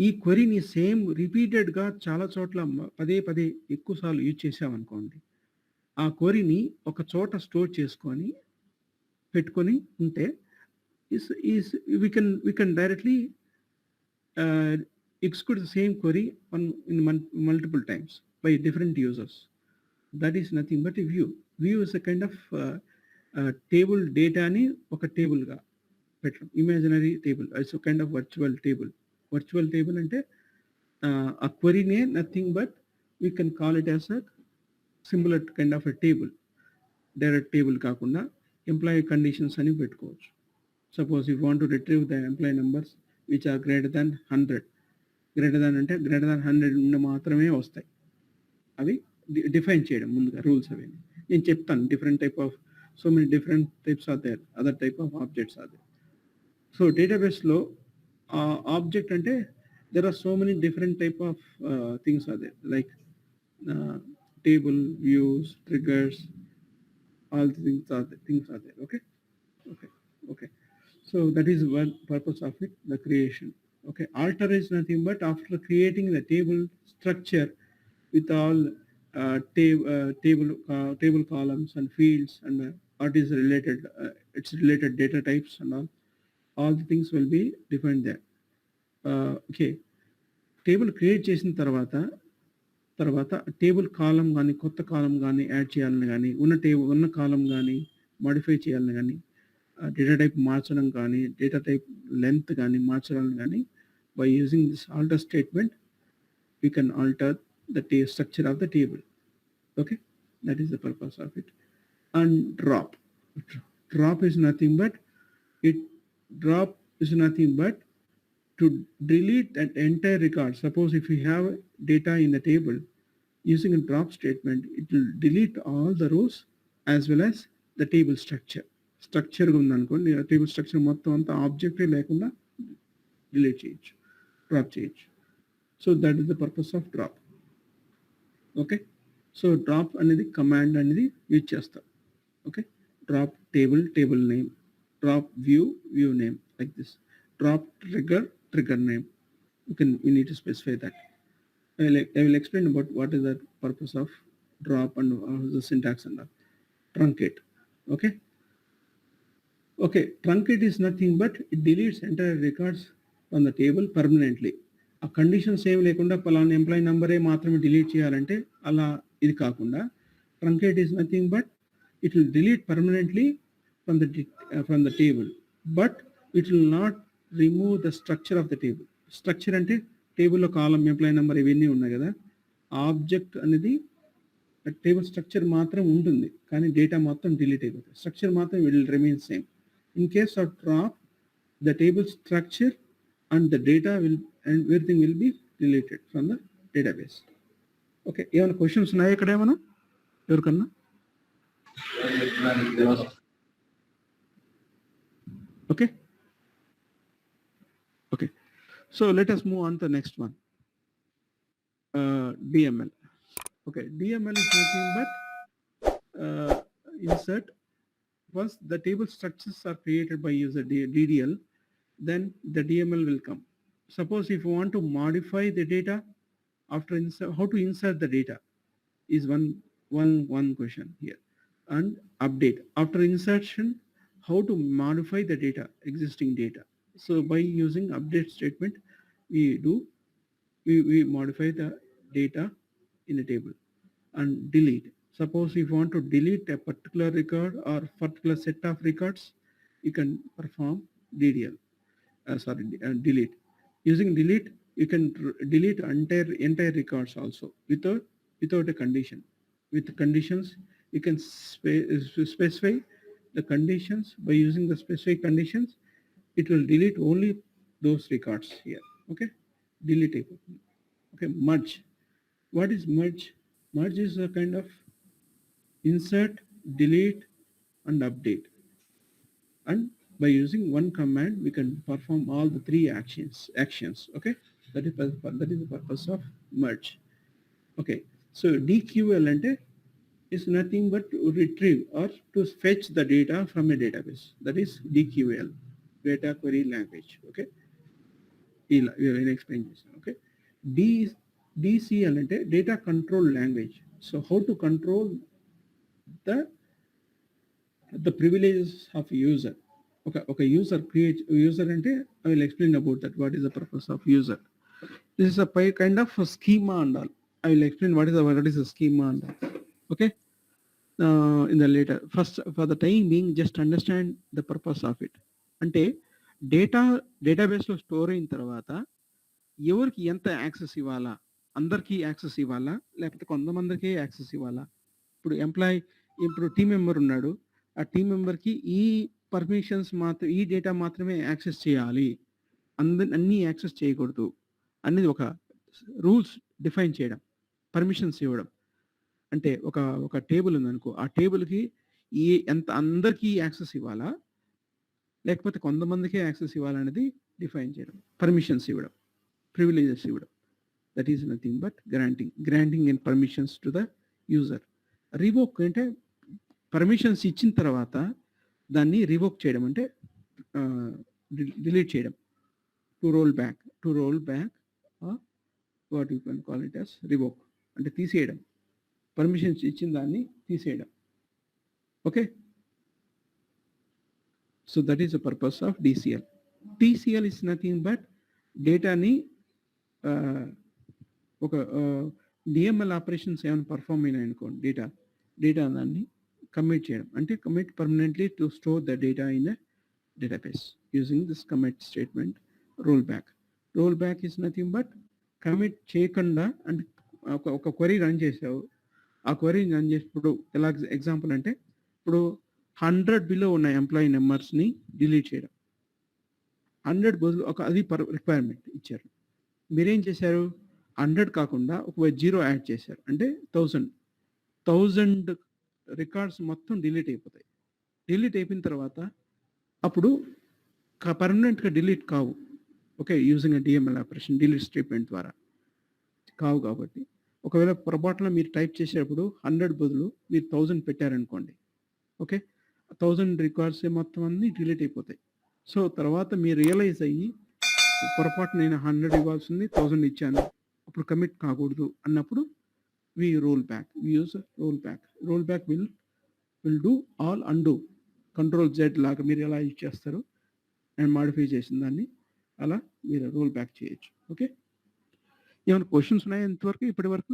ఈ క్వరీని same రిపీటెడ్గా చాలా చోట్ల పదే పదే ఎక్కువ సార్లు use చేసామనుకోండి, ఆ క్వరీని ఒక చోట స్టోర్ చేసుకొని పెట్టుకొని ఉంటే we can directly execute the same query in multiple times by different users. That is nothing but a view. View is a kind of table data ni oka table ga pettam, imaginary table. It's a kind of virtual table. Virtual table ante a query ne nothing but we can call it as a similar kind of a table. Direct table కాకుండా employee conditions అని పెట్టుకోవచ్చు. Suppose you want to retrieve the employee numbers which are greater than 100. Greater than అంటే greater than 100 ఉన్న మాత్రమే వస్తాయి. అవి define చేయడం ముందుగా రూల్స్ అవి నేను చెప్తాను. Different type of so many different types are there, other type of objects are there. So డేటాబేస్లో ఆబ్జెక్ట్ అంటే there are so many different type of things are there, like table, views, triggers, all the things are there. Okay. So that is one purpose of it, the creation. Okay, alter is nothing but after creating the table structure with all table columns and fields and what is related, its related data types and all the things will be defined there. Okay, table create చేసిన తర్వాత table కాలం కానీ కొత్త కాలం కానీ add చేయాలని కానీ ఉన్న కాలం కానీ modify చేయాలని కానీ డేటా టైప్ మార్చడం కానీ డేటా టైప్ లెంత్ కానీ మార్చడాన్ని కానీ by using this alter statement we can alter the structure of the table. Okay, that is the purpose of it. And drop is nothing but to delete an entire record. Suppose if you have data in the table, using a drop statement, it will delete all the rows as well as the table structure. Structure ఉందనుకోండి, table structure మొత్తం అంతా object లేకుండా delete చేయొచ్చు, drop చేయొచ్చు. So that is the purpose of drop. Okay, so drop అనేది command అనేది use చేస్తాం. Okay, drop table name, drop view name, like this. Drop trigger name. You need to specify that. I will explain about what is the purpose of drop and the syntax and that. Truncate. Okay, truncate is nothing but it deletes entire records on the table permanently. A condition same lekunda palana employee number e maatrame delete cheyalante ala idi kaakunda truncate is nothing but it will delete permanently from the table, but it will not remove the structure of the table. Structure అంటే టేబుల్లో కాలం, employee number ఇవన్నీ ఉన్నాయి కదా, object అనేది table structure మాత్రం ఉంటుంది కానీ data మొత్తం డిలీట్ అయిపోతుంది. స్ట్రక్చర్ మాత్రం will remain same. In case of drop, the table structure and the data and everything will be deleted from the database. Okay, ఏమైనా క్వశ్చన్స్ ఉన్నాయా ఇక్కడ ఏమైనా ఎవరికన్నా? Okay. So let us move on to the next one. DML. Okay, DML is nothing but insert. Once the table structures are created by user DDL, then the DML will come. Suppose if you want to modify the data after how to insert the data is one question here. And update after insertion, how to modify the data, existing data. So by using update statement, we modify the data in a table. And delete. Suppose if you want to delete a particular record or particular set of records, you can perform DDL. Delete. Using delete, you can delete entire records also without a condition. With conditions, you can specify the conditions. By using the specific conditions, it will delete only those records here. Okay, delete it. Okay, merge. What is merge? Merge is a kind of insert, delete, and update. and by using one command we can perform all the three actions. Okay, that is the purpose of merge. Okay, so DQL ante is nothing but to retrieve or to fetch the data from a database. That is DQL, data query language. Okay, ఇలా explain చేశాను. Okay, DCL ante data control language. So how to control the privileges of user. Okay, user ante I will explain about that. What is the purpose of user? This is a kind of a schema and all. I will explain what is a schema and all. Okay, in the later. First, for the time being, just understand the purpose of it. అంటే డేటాబేస్లో store అయిన తర్వాత ఎవరికి ఎంత access ఇవ్వాలా, అందరికీ access ఇవ్వాలా లేకపోతే కొంతమందికే యాక్సెస్ ఇవ్వాలా? ఇప్పుడు టీం మెంబర్ ఉన్నాడు, ఆ టీం మెంబర్కి ఈ పర్మిషన్స్ మాత్రం, ఈ డేటా మాత్రమే యాక్సెస్ చేయాలి, అన్నీ యాక్సెస్ చేయకూడదు అనేది ఒక రూల్స్ డిఫైన్ చేయడం, పర్మిషన్స్ ఇవ్వడం. అంటే ఒక టేబుల్ ఉందనుకో, ఆ టేబుల్కి ఎంత అందరికీ యాక్సెస్ ఇవ్వాలా లేకపోతే కొంతమందికే యాక్సెస్ ఇవ్వాలనేది డిఫైన్ చేయడం, పర్మిషన్స్ ఇవ్వడం, ప్రివిలేజెస్ ఇవ్వడం. That is nothing but granting and permissions to the user. Revoke అంటే పర్మిషన్స్ ఇచ్చిన తర్వాత దాన్ని రివోక్ చేయడం, అంటే డిలీట్ చేయడం. To roll back what you can call it as revoke, అంటే తీసేయడం, పర్మిషన్స్ ఇచ్చిన దాన్ని తీసేయడం. Okay, so that is the purpose of DCL. TCL is nothing but డేటాని ఒక DML ఆపరేషన్స్ ఏమైనా పర్ఫామ్ అయినాయి అనుకోండి, డేటా దాన్ని కమిట్ చేయడం, అంటే commit permanently to store the data in a database using this commit statement. Roll back is nothing but commit చేయకుండా, అంటే ఒక క్వరీ రన్ చేసావు, ఆ క్వరీ రన్ చేసినప్పుడు ఎలా ఎగ్జాంపుల్ అంటే ఇప్పుడు 100 బిలో ఉన్న ఎంప్లాయీ నెంబర్స్ని డిలీట్ చేయడం. 100 బదులు అది రిక్వైర్మెంట్ ఇచ్చారు, మీరేం చేశారు, 100 కాకుండా ఒక 0 యాడ్ చేశారు, అంటే 1000 రికార్డ్స్ మొత్తం డిలీట్ అయిపోతాయి. డిలీట్ అయిపోయిన తర్వాత అప్పుడు పర్మనెంట్గా డిలీట్ కావు. Okay, using DML operation, delete statement ద్వారా కావు. కాబట్టి ఒకవేళ పొరపాటున మీరు టైప్ చేసేటప్పుడు 100 బదులు మీరు 1000 పెట్టారనుకోండి, ఓకే, 1000 రికార్డ్స్ మొత్తం అన్నీ డిలీట్ అయిపోతాయి. సో తర్వాత మీరు రియలైజ్ అయ్యి పొరపాటు నేను 100 ఇవ్వాల్సింది 1000 ఇచ్చాను, అప్పుడు కమిట్ కాకూడదు అన్నప్పుడు we roll back. We use rollback. Rollback will do all undo. Control Z లాగా మీరు ఎలా యూజ్ చేస్తారు అండ్ మాడిఫై చేసిన దాన్ని అలా మీరు రోల్ బ్యాక్ చేయొచ్చు. ఓకే, ఏమైనా క్వశ్చన్స్ ఉన్నాయా ఇంతవరకు, ఇప్పటి వరకు?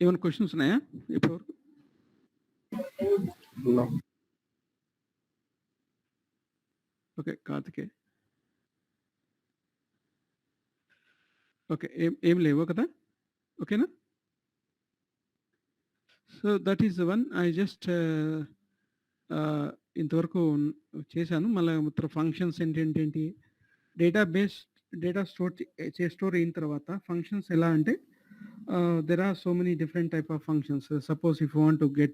ఏమైనా క్వశ్చన్స్ ఉన్నాయా ఇప్పటి వరకు? ఓకే, కార్తికే. ఓకే, ఏం లేవు కదా, ఓకేనా? So that is one I just ఇంతవరకు చేశాను. మళ్ళీ ఫంక్షన్స్ ఏంటి, డేటా స్టోర్ అయిన తర్వాత ఫంక్షన్స్ ఎలా అంటే there are so many different type of functions. Suppose if you want to get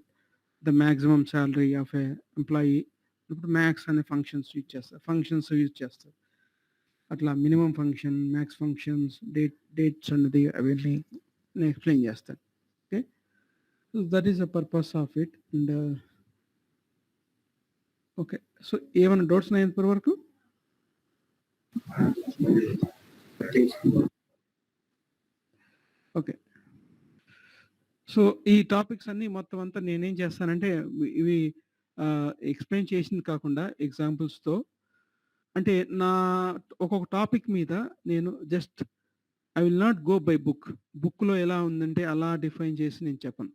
the maximum salary of a employee, max అనే functions use చేస్తారు. అట్లా minimum function, max functions, dates అన్నది అవన్నీ నేను ఎక్స్ప్లెయిన్ చేస్తాను. Okay, so that is the purpose of it. And okay, so ఏమైనా doubts ఉన్నాయి ఇప్పటి వరకు? ఓకే, సో ఈ టాపిక్స్ అన్నీ మొత్తం అంతా నేనేం చేస్తానంటే ఇవి ఎక్స్ప్లెయిన్ చేసింది కాకుండా ఎగ్జాంపుల్స్తో, అంటే నా ఒక్కొక్క టాపిక్ మీద నేను just I will not go by బుక్లో ఎలా ఉందంటే అలా డిఫైన్ చేసి నేను చెప్పను.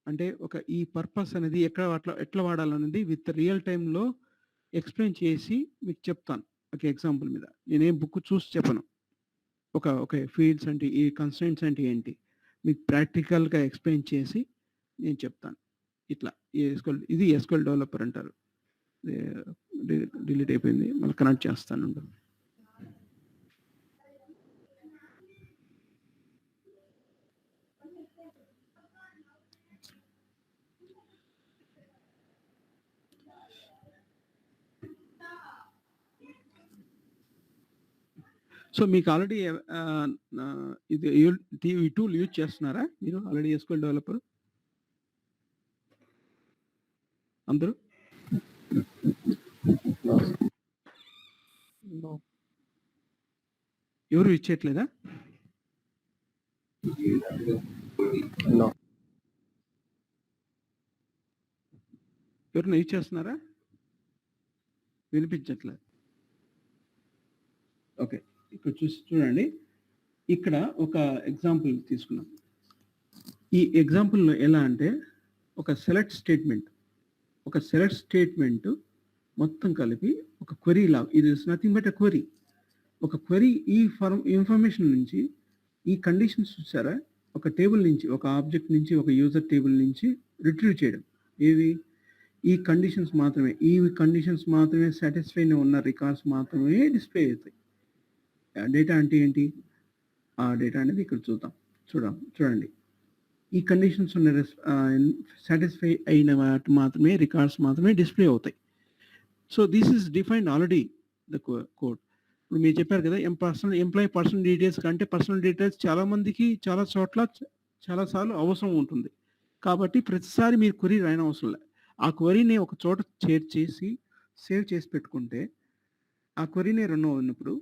అంటే ఈ పర్పస్ అనేది ఎట్లా వాడాలనేది విత్ రియల్ టైంలో ఎక్స్ప్లెయిన్ చేసి మీకు చెప్తాను. ఒక ఎగ్జాంపుల్ మీద నేనేం బుక్ చూసి చెప్పను. ఒక ఫీల్డ్స్ అంటే ఈ కన్స్ట్రెంట్స్ అంటే ఏంటి మీకు ప్రాక్టికల్గా ఎక్స్ప్లెయిన్ చేసి నేను చెప్తాను. ఇట్లా ఇది SQL డెవలపర్ అంటారు. డిలీట్ అయిపోయింది, మళ్ళీ కనెక్ట్ చేస్తాను. సో మీకు ఆల్రెడీ ఇది ఈ టూల్ యూజ్ చేస్తున్నారా మీరు ఆల్రెడీ ఎస్క్యూఎల్ డెవలపర్ అందరూ? No. ఎవరు యూజ్ చేయట్లేదా? No. ఎవరైనా యూజ్ చేస్తున్నారా? వినిపించట్లేదు. ఓకే, ఇక్కడ చూడండి, ఇక్కడ ఒక ఎగ్జాంపుల్ తీసుకున్నాం. ఈ ఎగ్జాంపుల్లో ఎలా అంటే ఒక సెలెక్ట్ స్టేట్మెంట్ మొత్తం కలిపి ఒక క్వరీ లా, ఇది is nothing but a query. ఒక క్వరీ ఈ ఇన్ఫర్మేషన్ నుంచి ఈ కండిషన్స్ చూసారా, ఒక టేబుల్ నుంచి, ఒక ఆబ్జెక్ట్ నుంచి, ఒక యూజర్ టేబుల్ నుంచి రిట్రీవ్ చేయడం. ఏవి? ఈ కండిషన్స్ మాత్రమే సాటిస్ఫై ఉన్న రికార్డ్స్ మాత్రమే డిస్ప్లే అవుతాయి. డేటా అంటే ఏంటి? ఆ డేటా అనేది ఇక్కడ చూడండి. ఈ కండిషన్స్ ఉన్న సాటిస్ఫై అయిన వాటి మాత్రమే, రికార్డ్స్ మాత్రమే డిస్ప్లే అవుతాయి. So this is defined already the code. ఇప్పుడు మీరు చెప్పారు కదా, ఎంప్లాయీ పర్సనల్ డీటెయిల్స్ కంటే పర్సనల్ డీటెయిల్స్ చాలా మందికి చాలా చోట్ల చాలాసార్లు అవసరం ఉంటుంది. కాబట్టి ప్రతిసారి మీరు క్వరీ రాయని అవసరం లేదు. ఆ క్వరీని ఒక చోట సేవ్ చేసి పెట్టుకుంటే ఆ క్వరీని రన్ అవుతున్నప్పుడు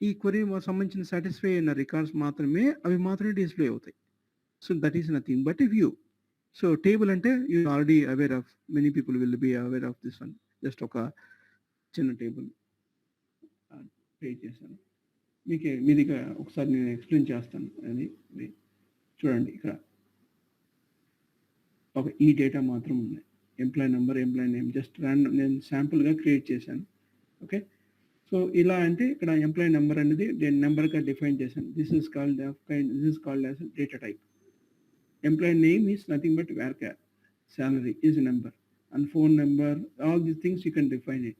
ఈ క్వరీ సంబంధించిన సాటిస్ఫై అయిన రికార్డ్స్ మాత్రమే డిస్ప్లే అవుతాయి. So that is nothing but a view. So table అంటే you already aware of, many people will be aware of this one. Just ఒక చిన్న టేబుల్ క్రియేట్ చేశాను. మీది ఒకసారి నేను ఎక్స్ప్లెయిన్ చేస్తాను. అది చూడండి, ఇక్కడ ఒక ఈ డేటా మాత్రం ఉన్నాయి. Employee number, employee name, just నేను శాంపుల్గా క్రియేట్ చేశాను. ఓకే, సో ఇలా అంటే ఇక్కడ ఎంప్లాయీ నెంబర్ అనేది నెంబర్గా డిఫైన్ చేశాను. This is called as data type. Employee name is nothing but varchar. Salary is a number, and phone number, all these things you can define it.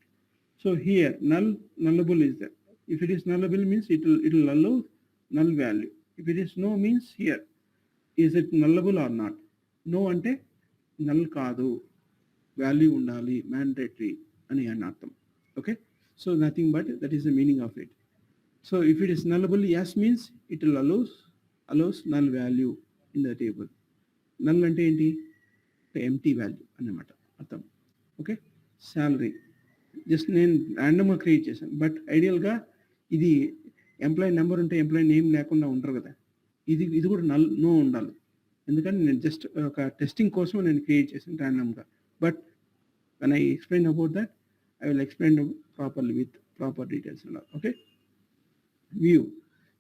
So here nullable is there. If it is nullable means it will allow null value. If it is no means here is it nullable or not. No ante null kaadu, value undali, mandatory ani anartham. Okay, so nothing but that is the meaning of it. So if it is nullable, yes means it will allows null value in the table. Null ante enti empty value అన్నమాట అర్థం. Okay, salary just నేను ర్యాండమ్గా create చేశాను. But ఐడియల్గా ఇది employee number ఉంటే employee name లేకుండా ఉంటారు కదా, ఇది కూడా నో ఉండాలి. ఎందుకంటే నేను జస్ట్ ఒక టెస్టింగ్ కోసం నేను క్రియేట్ చేశాను ర్యాండమ్గా. But when I explain about that, I will explain properly with proper details అన్నారు. ఓకే, వ్యూ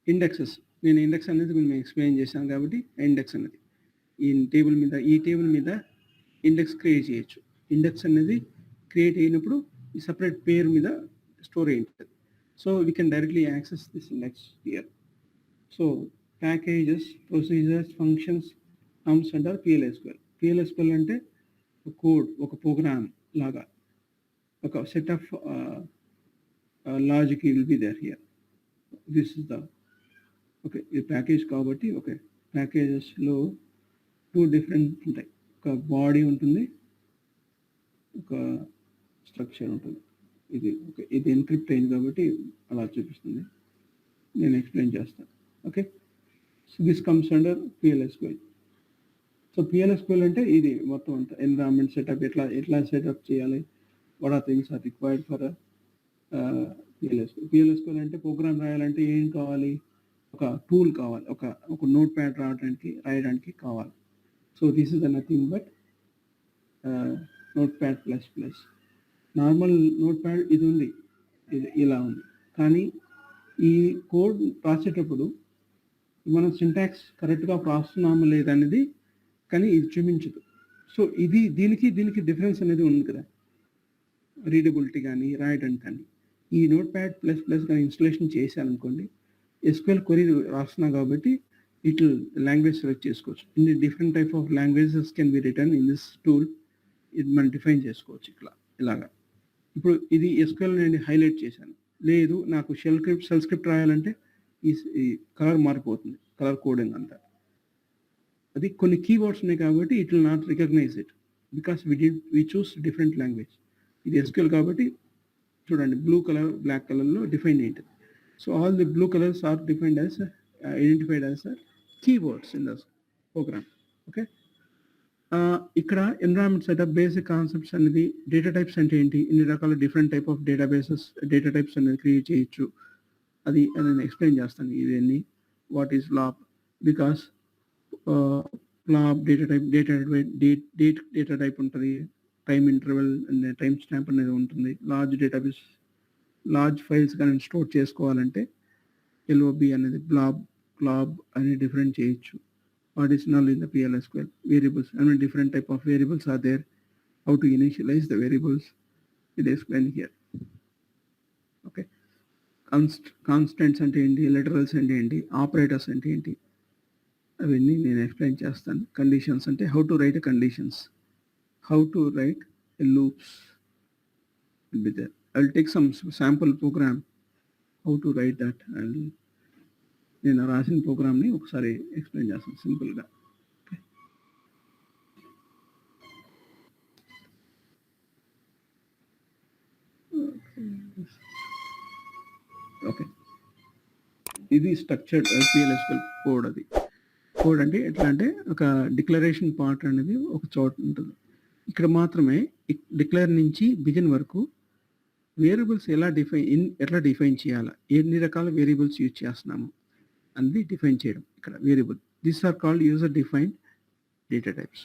ఇండెక్సెస్, నేను ఇండెక్స్ అనేది నేను ఎక్స్ప్లెయిన్ చేశాను కాబట్టి ఇండెక్స్ అనేది ఈ టేబుల్ మీద ఇండెక్స్ క్రియేట్ చేయొచ్చు. ఇండెక్స్ అనేది క్రియేట్ అయినప్పుడు ఈ సపరేట్ పేరు మీద స్టోర్ అయి ఉంటుంది. So we can directly access this index here. So packages, procedures, functions comes అంటారు PLSQL. PLSQL అంటే కోడ్, ఒక ప్రోగ్రామ్ లాగా, ఒక set of logic will be there here. This is the okay, ఇది ప్యాకేజ్ కాబట్టి. ఓకే, ప్యాకేజెస్లో 2 డిఫరెంట్ ఉంటాయి. ఒక బాడీ ఉంటుంది, ఒక స్ట్రక్చర్ ఉంటుంది. ఇది ఎన్క్రిప్ట్ అయింది కాబట్టి అలా చూపిస్తుంది. నేను ఎక్స్ప్లెయిన్ చేస్తాను. Okay, so this comes under PLSQL. So PLSQL అంటే ఇది మొత్తం అంతా ఎన్విరాన్మెంట్ సెటప్, ఎట్లా సెటప్ చేయాలి, what are things are required for PLSQL. PLSQL అంటే ప్రోగ్రామ్ రాయాలంటే ఏం కావాలి? ఒక టూల్ కావాలి, ఒక నోట్ ప్యాడ్ రాయడానికి కావాలి. So this is nothing but Notepad++. Normal note pad ఇది ఉంది, ఇది ఇలా ఉంది. కానీ ఈ కోడ్ రాసేటప్పుడు మనం సింటాక్స్ కరెక్ట్గా రాస్తున్నామో లేదనేది కానీ ఇది చూపించదు. సో దీనికి డిఫరెన్స్ అనేది ఉంది కదా, రీడబిలిటీ కానీ రాయడానికి కానీ. ఈ Notepad++ కానీ ఇన్స్టాలేషన్ చేశాననుకోండి, SQL క్వరీ రాస్తున్నా కాబట్టి ఇట్ లాంగ్వేజ్ సెలెక్ట్ చేసుకోవచ్చు. ఇన్ని different type of languages can be return in this tool. ఇది మనం డిఫైన్ చేసుకోవచ్చు ఇలాగా. ఇప్పుడు ఇది SQL నేను హైలైట్ చేశాను. లేదు నాకు షెల్ స్క్రిప్ట్ రాయాలంటే ఈ కలర్ మారిపోతుంది, కలర్ కోడింగ్ అంతా. అది కొన్ని కీవర్డ్స్ ఉన్నాయి కాబట్టి it will not recognise it because we choose different language. ఇది SQL కాబట్టి చూడండి, బ్లూ కలర్, బ్లాక్ కలర్లో డిఫైన్ అయ్యింది. So all the blue colors are defined as identified as keywords in the program. Okay. ఇక్కడ environment setup basic concepts అనేది data types అంటే ఏంటి, ఇన్ని రకాల different type of databases data types అనేది create చేయొచ్చు, అది నేను ఎక్స్ప్లెయిన్ చేస్తాను. ఇవన్నీ what is blob, because blob data type data type ఉంటుంది, time interval and time stamp అనేది ఉంటుంది. లార్జ్ డేటాబేస్ లార్జ్ ఫైల్స్ కానీ స్టోర్ చేసుకోవాలంటే ఎల్ఓబి అనేది బ్లాబ్ అని డిఫరెంట్ చేయొచ్చు. What is null in the PLSQL variables? I mean, different type of variables are there. How to initialize the variables? It is explained here. Okay. Constants and literals and operators and అవన్నీ నేను explain చేస్తాను. Conditions అంటే how to write a conditions, how to write a loops will be there. I will take some sample program how to write that. నేను రాసిన ప్రోగ్రామ్ని ఒకసారి explain చేస్తాను సింపుల్గా. ఓకే, ఇది స్ట్రక్చర్డ్ PLSQL కోడ్. అది కోడ్ అంటే ఎట్లా అంటే ఒక డిక్లరేషన్ పార్ట్ అనేది ఒక చోట ఉంటుంది. ఇక్కడ మాత్రమే డిక్లేర్ నుంచి బిగిన్ వరకు వేరియబుల్స్ ఎట్లా డిఫైన్ చేయాలా, ఎన్ని రకాల వేరియబుల్స్ యూజ్ చేస్తున్నాము అనేది డిఫైన్ చేయడం. ఇక్కడ variable this are called user defined data types.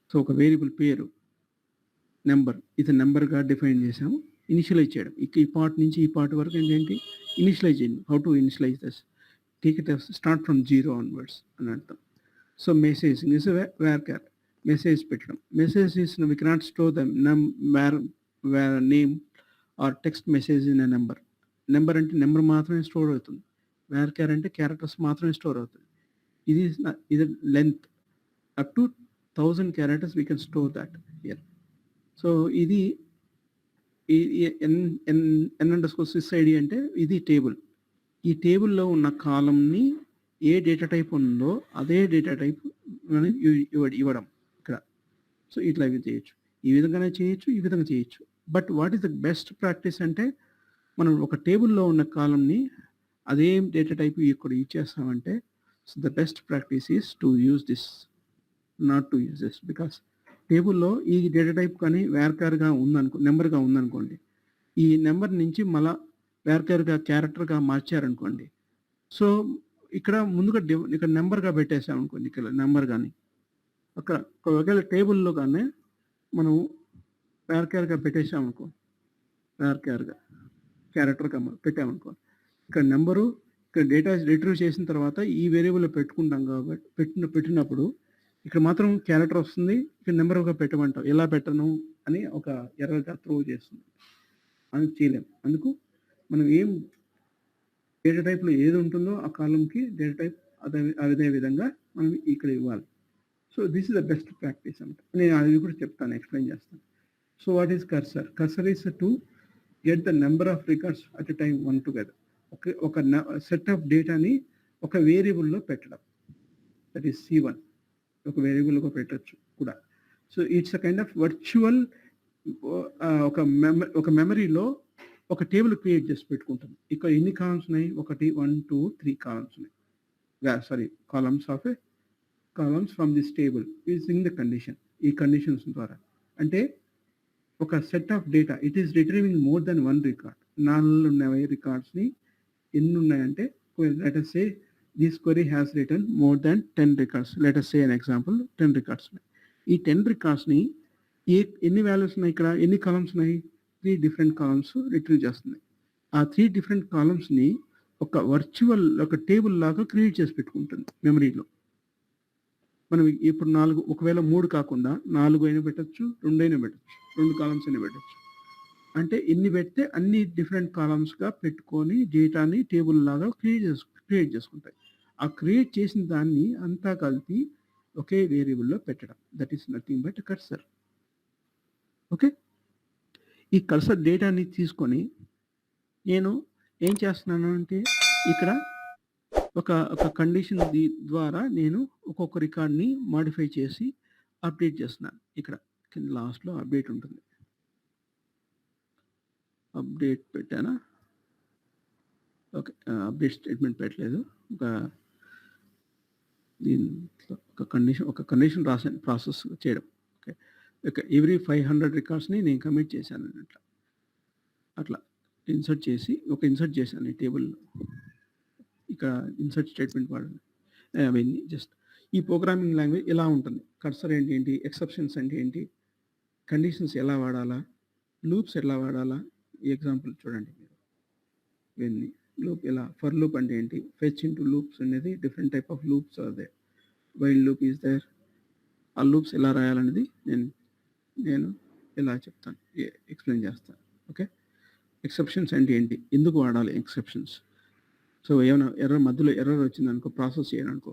So ఒక వేరియబుల్ పేరు నెంబర్, ఇది నెంబర్గా డిఫైన్ చేసాము. ఇనిషియలైజ్ చేయడం, ఈ పార్ట్ నుంచి ఈ పార్ట్ వరకు ఏంటంటే ఇనిషియలైజ్ చేయండి. How to initialize thus, take it start from 0 onwards అని అర్థం. So message is where message పెట్టడం. Message is we cannot store the name or text message in a number. Number అంటే number మాత్రమే store అవుతుంది. Varchar అంటే characters మాత్రమే store అవుతుంది. ఇది length up to 1000 characters we can store that here. So ఇది n_sys_id అంటే ఇది టేబుల్. ఈ టేబుల్లో ఉన్న కాలంని ఏ డేటా టైప్ ఉందో అదే డేటా టైప్ ఇవ్వడం ఇక్కడ. సో ఇట్లా ఇవి చేయొచ్చు, ఈ విధంగానే చేయొచ్చు, ఈ విధంగా చేయొచ్చు. But what is the best practice అంటే మనం ఒక టేబుల్లో ఉన్న కాలంని అదే డేటా టైప్ ఇక్కడ యూజ్ చేస్తామంటే, so the best practice is to use this, not to use this. Because టేబుల్లో ఈ డేటా టైప్ కానీ వేర్కార్గా నెంబర్గా ఉందనుకోండి, ఈ నెంబర్ నుంచి మళ్ళా వేర్కార్గా క్యారెక్టర్గా మార్చారనుకోండి, సో ఇక్కడ ముందుగా ఇక్కడ నెంబర్గా పెట్టేసామనుకోండి, ఇక్కడ నెంబర్ కానీ అక్కడ ఒకవేళ టేబుల్లో కానీ మనం వేర్కార్గా పెట్టేసామనుకో, వేర్కార్గా క్యారెక్టర్గా పెట్టామనుకో, ఇక్కడ నెంబరు ఇక్కడ డేటా రిట్రీవ్ చేసిన తర్వాత ఈ వేరియబుల్లో పెట్టుకుంటాం కాబట్టి పెట్టినప్పుడు ఇక్కడ మాత్రం క్యారెక్టర్ వస్తుంది, ఇక్కడ నెంబర్గా పెట్టమంటాం. ఎలా పెట్టను అని ఒక ఎర్రగా త్రో చేస్తుంది, అని చేయలేము. అందుకు మనం ఏం డేటా టైప్లో ఏది ఉంటుందో ఆ కాలంకి డేటా టైప్ అదే విధంగా మనం ఇక్కడ ఇవ్వాలి. So this is the best practice అంటే నేను అది కూడా చెప్తాను, ఎక్స్ప్లెయిన్ చేస్తాను. So what is cursor? Cursor is to get the number of records at a time one together. ఒక సెట్ ఆఫ్ డేటాని ఒక వేరియబుల్లో పెట్టడం, దట్ ఈస్ C1. ఒక వేరియబుల్గా పెట్టచ్చు కూడా. So it's a kind of virtual ఒక మెమరీలో ఒక టేబుల్ క్రియేట్ చేసి పెట్టుకుంటుంది. ఇక్కడ ఎన్ని కాలమ్స్ ఉన్నాయి? 1 1 2 3 కాలమ్స్ ఉన్నాయి. Sorry, columns from this table using the condition. ఈ కండిషన్స్ ద్వారా అంటే ఒక set of data it is retrieving more than 1 record. 4 ఉన్నాయి రికార్డ్స్ని. ఎన్ని ఉన్నాయంటే let us say this query has written more than 10 records. Let us say an example, 10 records. ఈ 10 రికార్డ్స్ని ఎన్ని values ఉన్నాయి, ఇక్కడ ఎన్ని కాలమ్స్ ఉన్నాయి? 3 డిఫరెంట్ కాలమ్స్ రిట్రీవ్ చేస్తున్నాయి. ఆ 3 డిఫరెంట్ కాలమ్స్ని ఒక వర్చువల్ ఒక టేబుల్ లాగా క్రియేట్ చేసి పెట్టుకుంటుంది మెమరీలో. మనం ఇప్పుడు 4, ఒకవేళ 3 కాకుండా 4 అయినా పెట్టచ్చు, 2 అయినా పెట్టచ్చు, 2 కాలమ్స్ అయినా పెట్టచ్చు. అంటే ఎన్ని పెడితే అన్ని డిఫరెంట్ కాలమ్స్గా పెట్టుకొని డేటాని టేబుల్ లాగా క్రియేట్ చేసుకుంటాయి. ఆ క్రియేట్ చేసిన దాన్ని అంతా కలిపి ఒకే వేరియబుల్లో పెట్టడం, that is nothing but cursor. Okay, ఈ కర్సర్ డేటాని తీసుకొని నేను ఏం చేస్తున్నాను అంటే ఇక్కడ ఒక కండిషన్ ద్వారా నేను ఒక్కొక్క రికార్డ్ని మాడిఫై చేసి అప్డేట్ చేస్తున్నాను. ఇక్కడ కింద లాస్ట్లో అప్డేట్ ఉంటుంది. అప్డేట్ పెట్టానా? ఓకే. అప్డేట్ స్టేట్మెంట్ పెట్టలేదు. దీంట్లో ఒక కండిషన్ రాసాను ప్రాసెస్ చేయడం. ఓకే. ఓకే. ఎవ్రీ 500 రికార్డ్స్‌ని నేను కమిట్ చేశాను అట్లా. అట్లా ఇన్సర్ట్ చేశాను ఈ టేబుల్‌లో. ఇక్కడ ఇన్సర్ట్ స్టేట్మెంట్ వాడాను. అవన్నీ జస్ట్ ఈ ప్రోగ్రామింగ్ లాంగ్వేజ్ ఎలా ఉంటుంది? కర్సర్ అంటే ఏంటి? ఎక్సెప్షన్స్ అంటే ఏంటి? కండిషన్స్ ఎలా వాడాలా? లూప్స్ ఎలా వాడాలా? ఈ ఎగ్జాంపుల్ చూడండి మీరు. ఇవన్నీ లూప్ ఎలా ఫర్ లూప్ అంటే ఏంటి? ఫెచ్ ఇంటూ లూప్స్ అనేది different type of loops are there. While loop is there. ఆ లూప్స్ ఎలా రాయాలనేది నేను ఎలా చెప్తాను, ఎక్స్ప్లెయిన్ చేస్తాను. ఓకే. ఎక్సెప్షన్స్ అంటే ఏంటి? ఎందుకు వాడాలి ఎక్సెప్షన్స్? సో ఏమైనా మధ్యలో ఎర్రర్ వచ్చిందనుకో, ప్రాసెస్ చేయాలనుకో,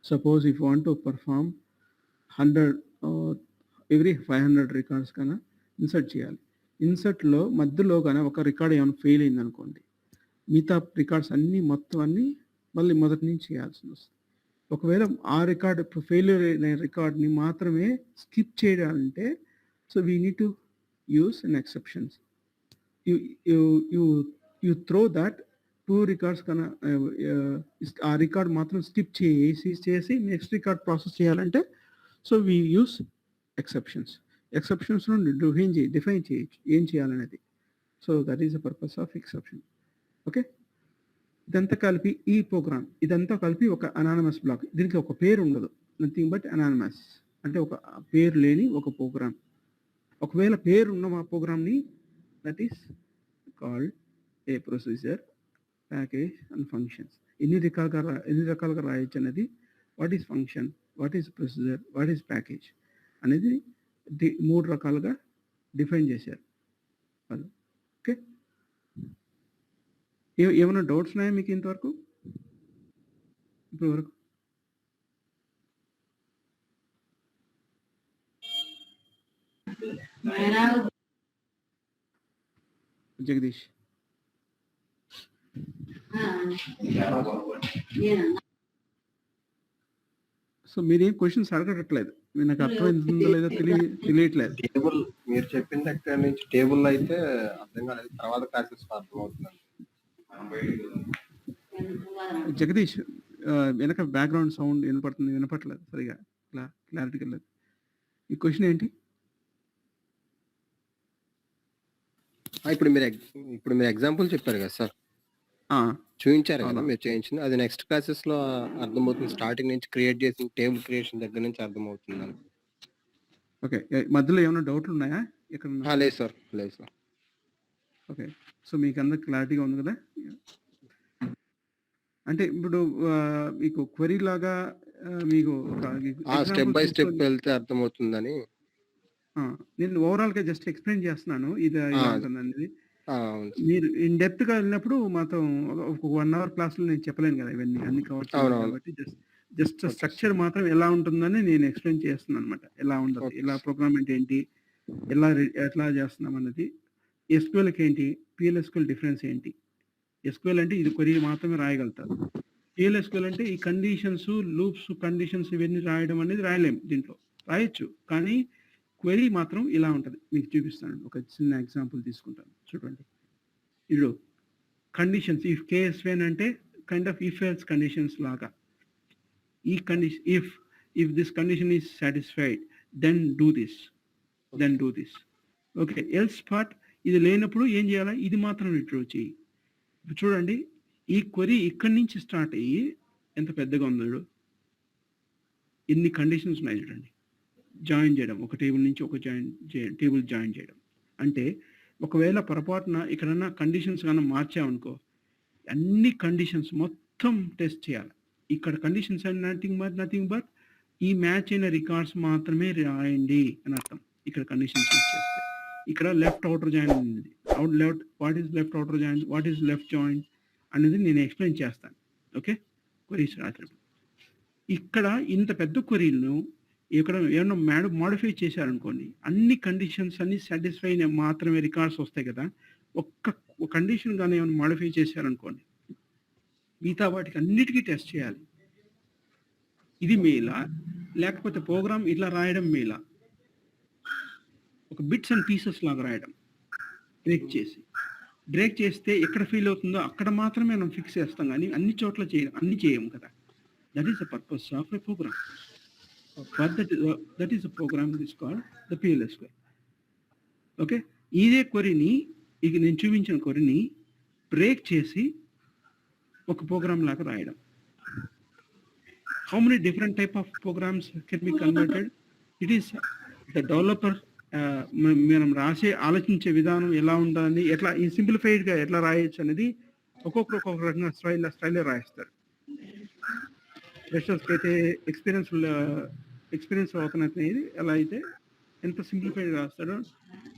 suppose if want to perform 100 every 500 records కన్నా ఇన్సర్ట్ చేయాలి. ఇన్సర్ట్లో మధ్యలో కానీ ఒక రికార్డ్ ఏమైనా ఫెయిల్ అయిందనుకోండి, మిగతా రికార్డ్స్ మొత్తం అన్నీ మళ్ళీ మొదటి నుంచి చేయాల్సి వస్తుంది. ఒకవేళ ఆ రికార్డ్ ఫెయిల్యూర్ అయిన రికార్డ్ని మాత్రమే స్కిప్ చేయాలంటే, so we need to use an exceptions. You throw that 2 records కన్నా ఆ రికార్డ్ మాత్రం స్కిప్ చేసి నెక్స్ట్ రికార్డ్ ప్రాసెస్ చేయాలంటే, సో వీ యూస్ ఎక్సెప్షన్స్. ఎక్సెప్షన్స్ను డిఫైన్ చేయొచ్చు ఏం చేయాలనేది. So that is the purpose of exception. Okay. ఇదంతా కలిపి ఈ ప్రోగ్రామ్ ఇదంతా కలిపి ఒక అనానమస్ బ్లాక్. దీనికి ఒక పేరు ఉండదు, నథింగ్ బట్ అనానమస్ అంటే ఒక పేరు లేని ఒక ప్రోగ్రామ్. ఒకవేళ పేరు ఉన్న మా ప్రోగ్రామ్ని that is called a procedure, package and functions. ఎన్ని రకాలుగా రాయొచ్చు అనేది, what is function, what is procedure, what is package అనేది 3 రకాలుగా డిఫైన్ చేశారు వాళ్ళు. ఓకే. ఏమైనా డౌట్స్ ఉన్నాయా మీకు ఇంతవరకు? ఇప్పటి వరకు జగదీష్. సో మీరేం క్వశ్చన్స్ అడగట్లేదు, నాకు అర్థమైందో లేదో తెలియట్లేదు. టేబుల్ మీరు చెప్పిన దగ్గర నుంచి టేబుల్ అయితే అర్థం కాలేదు, తర్వాత క్లాసెస్ అర్థం అవుతుంది. జగదీష్, వెనక బ్యాక్గ్రౌండ్ సౌండ్ వినపట్లేదు సరిగా, క్లారిటీగా లేదు. ఈ క్వశ్చన్ ఏంటి? ఇప్పుడు మీరు ఎగ్జాంపుల్ చెప్పారు కదా సార్, చూపించారు కదా మీరు చేయించింది, అది నెక్స్ట్ క్లాసెస్ లో అర్థమవుతుంది. స్టార్టింగ్ నుంచి క్రియేట్ చేసిన టేబుల్ క్రియేషన్ దగ్గర నుంచి అర్థమవుతుంది. ఓకే. మధ్యలో ఏమైనా డౌట్లు ఉన్నాయా? ఇక్కడ లేదు సార్. ఓకే. సో మీకు అందరికి క్లారిటీగా ఉంది కదా? అంటే ఇప్పుడు మీకు క్వరీ లాగా మీకు స్టెప్ బై స్టెప్ వెళ్తే అర్థమవుతుందని నేను ఓవరాల్గా జస్ట్ ఎక్స్ప్లెయిన్ చేస్తున్నాను. ఇది ఇలా ఉంటుంది అనేది. మీరు ఇన్ డెప్త్ గా వెళ్ళినప్పుడు మాత్రం ఒక 1 అవర్ క్లాస్లో నేను చెప్పలేను కదా ఇవన్నీ అన్ని కవర్ చేయాలి కాబట్టి జస్ట్ స్ట్రక్చర్ మాత్రం ఎలా ఉంటుందని నేను ఎక్స్ప్లెయిన్ చేస్తున్నాను అనమాట. ఎలా ఉంటుంది, ఎలా ప్రోగ్రామ్ అంటే ఏంటి, ఎట్లా చేస్తున్నాం అన్నది. ఎస్క్యూఎల్కి ఏంటి, పిఎల్ఎస్క్యూఎల్ డిఫరెన్స్ ఏంటి. ఎస్క్యూఎల్ అంటే ఇది క్వరీ మాత్రమే రాయగలుగుతారు. పిఎల్ఎస్క్యూఎల్ అంటే ఈ కండిషన్స్, లూప్స్, కండిషన్స్ ఇవన్నీ రాయడం అనేది రాయలేము. దీంట్లో రాయొచ్చు కానీ క్వరీ మాత్రం ఇలా ఉంటుంది. మీకు చూపిస్తాను, ఒక చిన్న ఎగ్జాంపుల్ తీసుకుంటాను చూడండి. ఇప్పుడు కండిషన్స్, ఇఫ్ కేఎస్వేన్ అంటే kind of if else conditions లాగా. ఈ condition if this condition is satisfied then do this. Okay. Else part ఇది లేనప్పుడు ఏం చేయాలా, ఇది మాత్రం రిట్రీవ్ చేయి. చూడండి ఈ క్వరీ ఇక్కడి నుంచి స్టార్ట్ అయ్యి ఎంత పెద్దగా ఉందో, ఎన్ని కండిషన్స్ ఉన్నాయి చూడండి. జాయిన్ చేయడం, ఒక టేబుల్ నుంచి ఒక టేబుల్ జాయిన్ చేయడం అంటే, ఒకవేళ పొరపాటున ఇక్కడన్నా కండిషన్స్ కన్నా మార్చామనుకో, అన్ని కండిషన్స్ మొత్తం టెస్ట్ చేయాలి. ఇక్కడ కండిషన్స్ అండ్ నథింగ్ బట్ ఈ మ్యాచ్ అయిన రికార్డ్స్ మాత్రమే రాయండి అని అర్థం. ఇక్కడ కండిషన్స్ యూజ్ చేస్తే ఇక్కడ లెఫ్ట్ అవుటర్ జాయిన్ ఉంది. What is left outer join, what is left join అనేది నేను ఎక్స్ప్లెయిన్ చేస్తాను. ఓకే. క్వరీస్ రాసినప్పుడు ఇక్కడ ఇంత పెద్ద క్వరీలను ఇక్కడ ఏమన్నా మాడిఫై చేశారనుకోండి, అన్ని కండిషన్స్ అన్ని సాటిస్ఫై మాత్రమే రికార్డ్స్ వస్తాయి కదా. ఒక్క కండిషన్ కానీ ఏమైనా మాడిఫై చేశారనుకోండి, మిగతా వాటికి అన్నిటికీ టెస్ట్ చేయాలి. ఇది మేలా లేకపోతే ప్రోగ్రామ్ ఇట్లా రాయడం మేలా, ఒక బిట్స్ అండ్ పీసెస్ లాగా రాయడం క్లిక్ చేసి. బ్రేక్ చేస్తే ఎక్కడ ఫీల్ అవుతుందో అక్కడ మాత్రమే మనం ఫిక్స్ చేస్తాం కానీ అన్ని చోట్ల అన్ని చేయము కదా. That is the purpose of a program. But that is the program is called the PLSQL. Okay, ఇదే క్వరీని ఇక నేను చూపించిన క్వరీని బ్రేక్ చేసి ఒక ప్రోగ్రామ్ లాగా రాయడం. How many different type of programs can be converted? It is the developer. మనం రాసే ఆలోచించే విధానం ఎలా ఉండాలని, ఎట్లా ఈ సింప్లిఫైడ్గా ఎట్లా రాయొచ్చు అనేది ఒక్కొక్క రకంగా స్టైల్లో రాయిస్తారు. ఫ్రెషర్స్కి అయితే ఎక్స్పీరియన్స్ అవుతున్నది ఎలా అయితే ఎంత సింప్లిఫైడ్ రాస్తాడో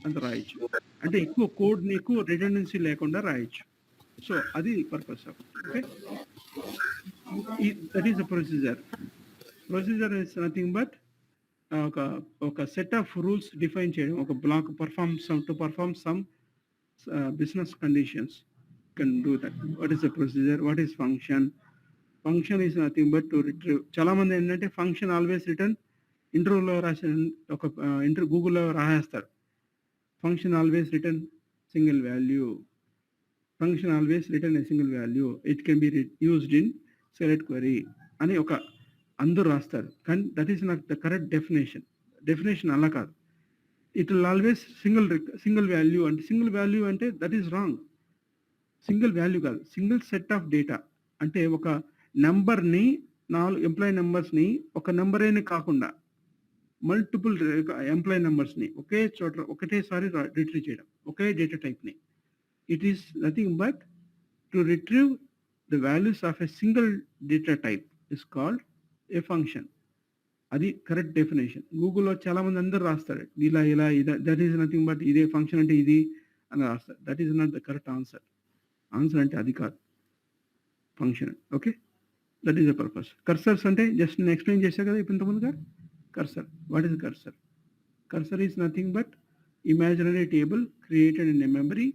అంత రాయొచ్చు. అంటే ఎక్కువ కోడ్ని ఎక్కువ రిడెండెన్సీ లేకుండా రాయొచ్చు. సో అది purpose of. Okay, that is the procedure. Procedure is nothing but ఒక సెట్ ఆఫ్ రూల్స్ డిఫైన్ చేయడం. ఒక block perform some business conditions can do that. What is the procedure? What is function? Function is nothing but to retrieve. చాలా మంది ఏంటంటే function always return ఇంటర్వ్యూలో రాసిన ఒక గూగుల్లో రాసేస్తారు. Function always return single value. Function always return a single value. It can be used in select query అని ఒక అందరూ రాస్తారు. కానీ that is not the correct definition అలా కాదు. It will always single value అంటే సింగిల్ వాల్యూ అంటే that is wrong. Single value కాదు, సింగిల్ సెట్ ఆఫ్ డేటా. అంటే ఒక నెంబర్ని 4 ఎంప్లాయీ నెంబర్స్ని ఒక నెంబర్ అయినా కాకుండా మల్టిపుల్ ఎంప్లాయీ నెంబర్స్ని ఒకే చోట ఒకటేసారి రిట్రీవ్ చేయడం, ఒకే డేటా టైప్ని. It is nothing but to retrieve the values of a single data type is called a function. అది కరెక్ట్ డెఫినేషన్. గూగుల్లో చాలా మంది అందరూ రాస్తారు ఇలా దట్ ఈస్ నథింగ్ బట్ ఇదే ఫంక్షన్ అంటే ఇది అని రాస్తారు. That is not the correct answer. Answer అంటే అది కాదు, function. Okay, that is the purpose. Cursors అంటే జస్ట్ నేను ఎక్స్ప్లెయిన్ చేశా కదా ఇప్పుడు ఇంతకుముందుగా. Cursor, what is cursor? Cursor is nothing but imaginary table created in a memory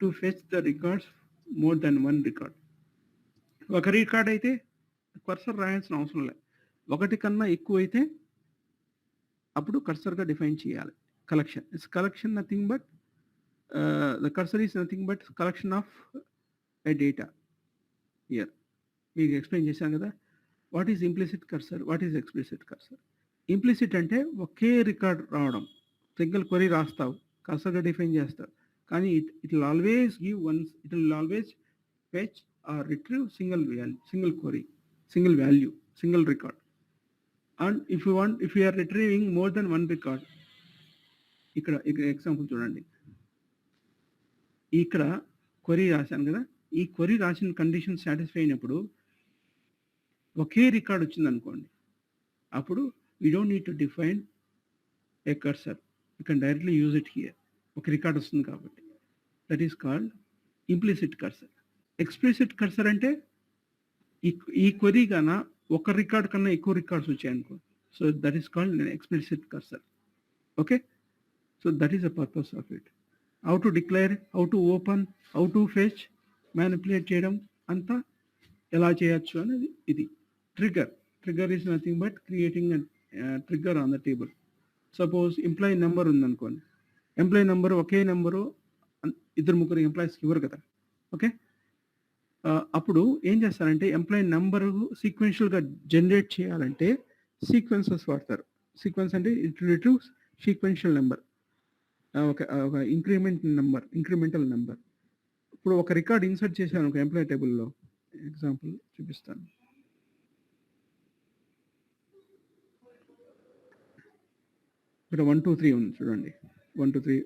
to fetch the records more than one record. ఒక record అయితే cursor రాయాల్సిన అవసరం లేదు. ఒకటి కన్నా ఎక్కువ అయితే అప్పుడు కర్సర్గా డిఫైన్ చేయాలి. Collection it's collection nothing but the cursor is nothing but collection of a data. Here మీకు ఎక్స్ప్లెయిన్ చేశాను కదా. What is implicit cursor, what is explicit cursor? Implicit అంటే ఒకే రికార్డ్ రావడం. సింగిల్ క్వరీ రాస్తావు, కర్సర్గా డిఫైన్ చేస్తావు, కానీ it will always give once, it will always fetch or retrieve single query, single value, single record. And if you are retrieving more than one record, ఇక్కడ example చూడండి. ఇక్కడ query రాశాను కదా, ఈ query రాసిన condition satisfy అయినప్పుడు ఒకే record వచ్చింది అనుకోండి, అప్పుడు you don't need to define a cursor, you can directly use it here. ఒక రికార్డ్ వస్తుంది కాబట్టి. That is called implicit cursor. Explicit cursor అంటే ఈ క్వరీ కన్నా ఒక రికార్డ్ కన్నా ఎక్కువ రికార్డ్స్ వచ్చాయనుకో, so that is called explicit cursor. Okay, so that is the purpose of it. How to declare, how to open, how to fetch, manipulate చేయడం అంతా ఎలా చేయొచ్చు అనేది ఇది. Trigger is nothing but creating trigger on the table. Suppose employee number ఉందనుకోండి, employee number ఒకే number 2-3 ఎంప్లాయీస్కి ఇవ్వరు కదా. ఓకే, అప్పుడు ఏం చేస్తారంటే ఎంప్లాయీ నెంబరు సీక్వెన్షియల్గా జనరేట్ చేయాలంటే సీక్వెన్సెస్ వాడతారు. సీక్వెన్స్ అంటే ఇట్ రిట్రీవ్స్ సీక్వెన్షియల్ నెంబర్, ఒక ఇంక్రిమెంటల్ నెంబర్. ఇప్పుడు ఒక రికార్డ్ ఇన్సర్ట్ చేశాను ఒక ఎంప్లాయీ టేబుల్లో, ఎగ్జాంపుల్ చూపిస్తాను. ఇక్కడ 1 2 3 ఉంది చూడండి. 1 2 3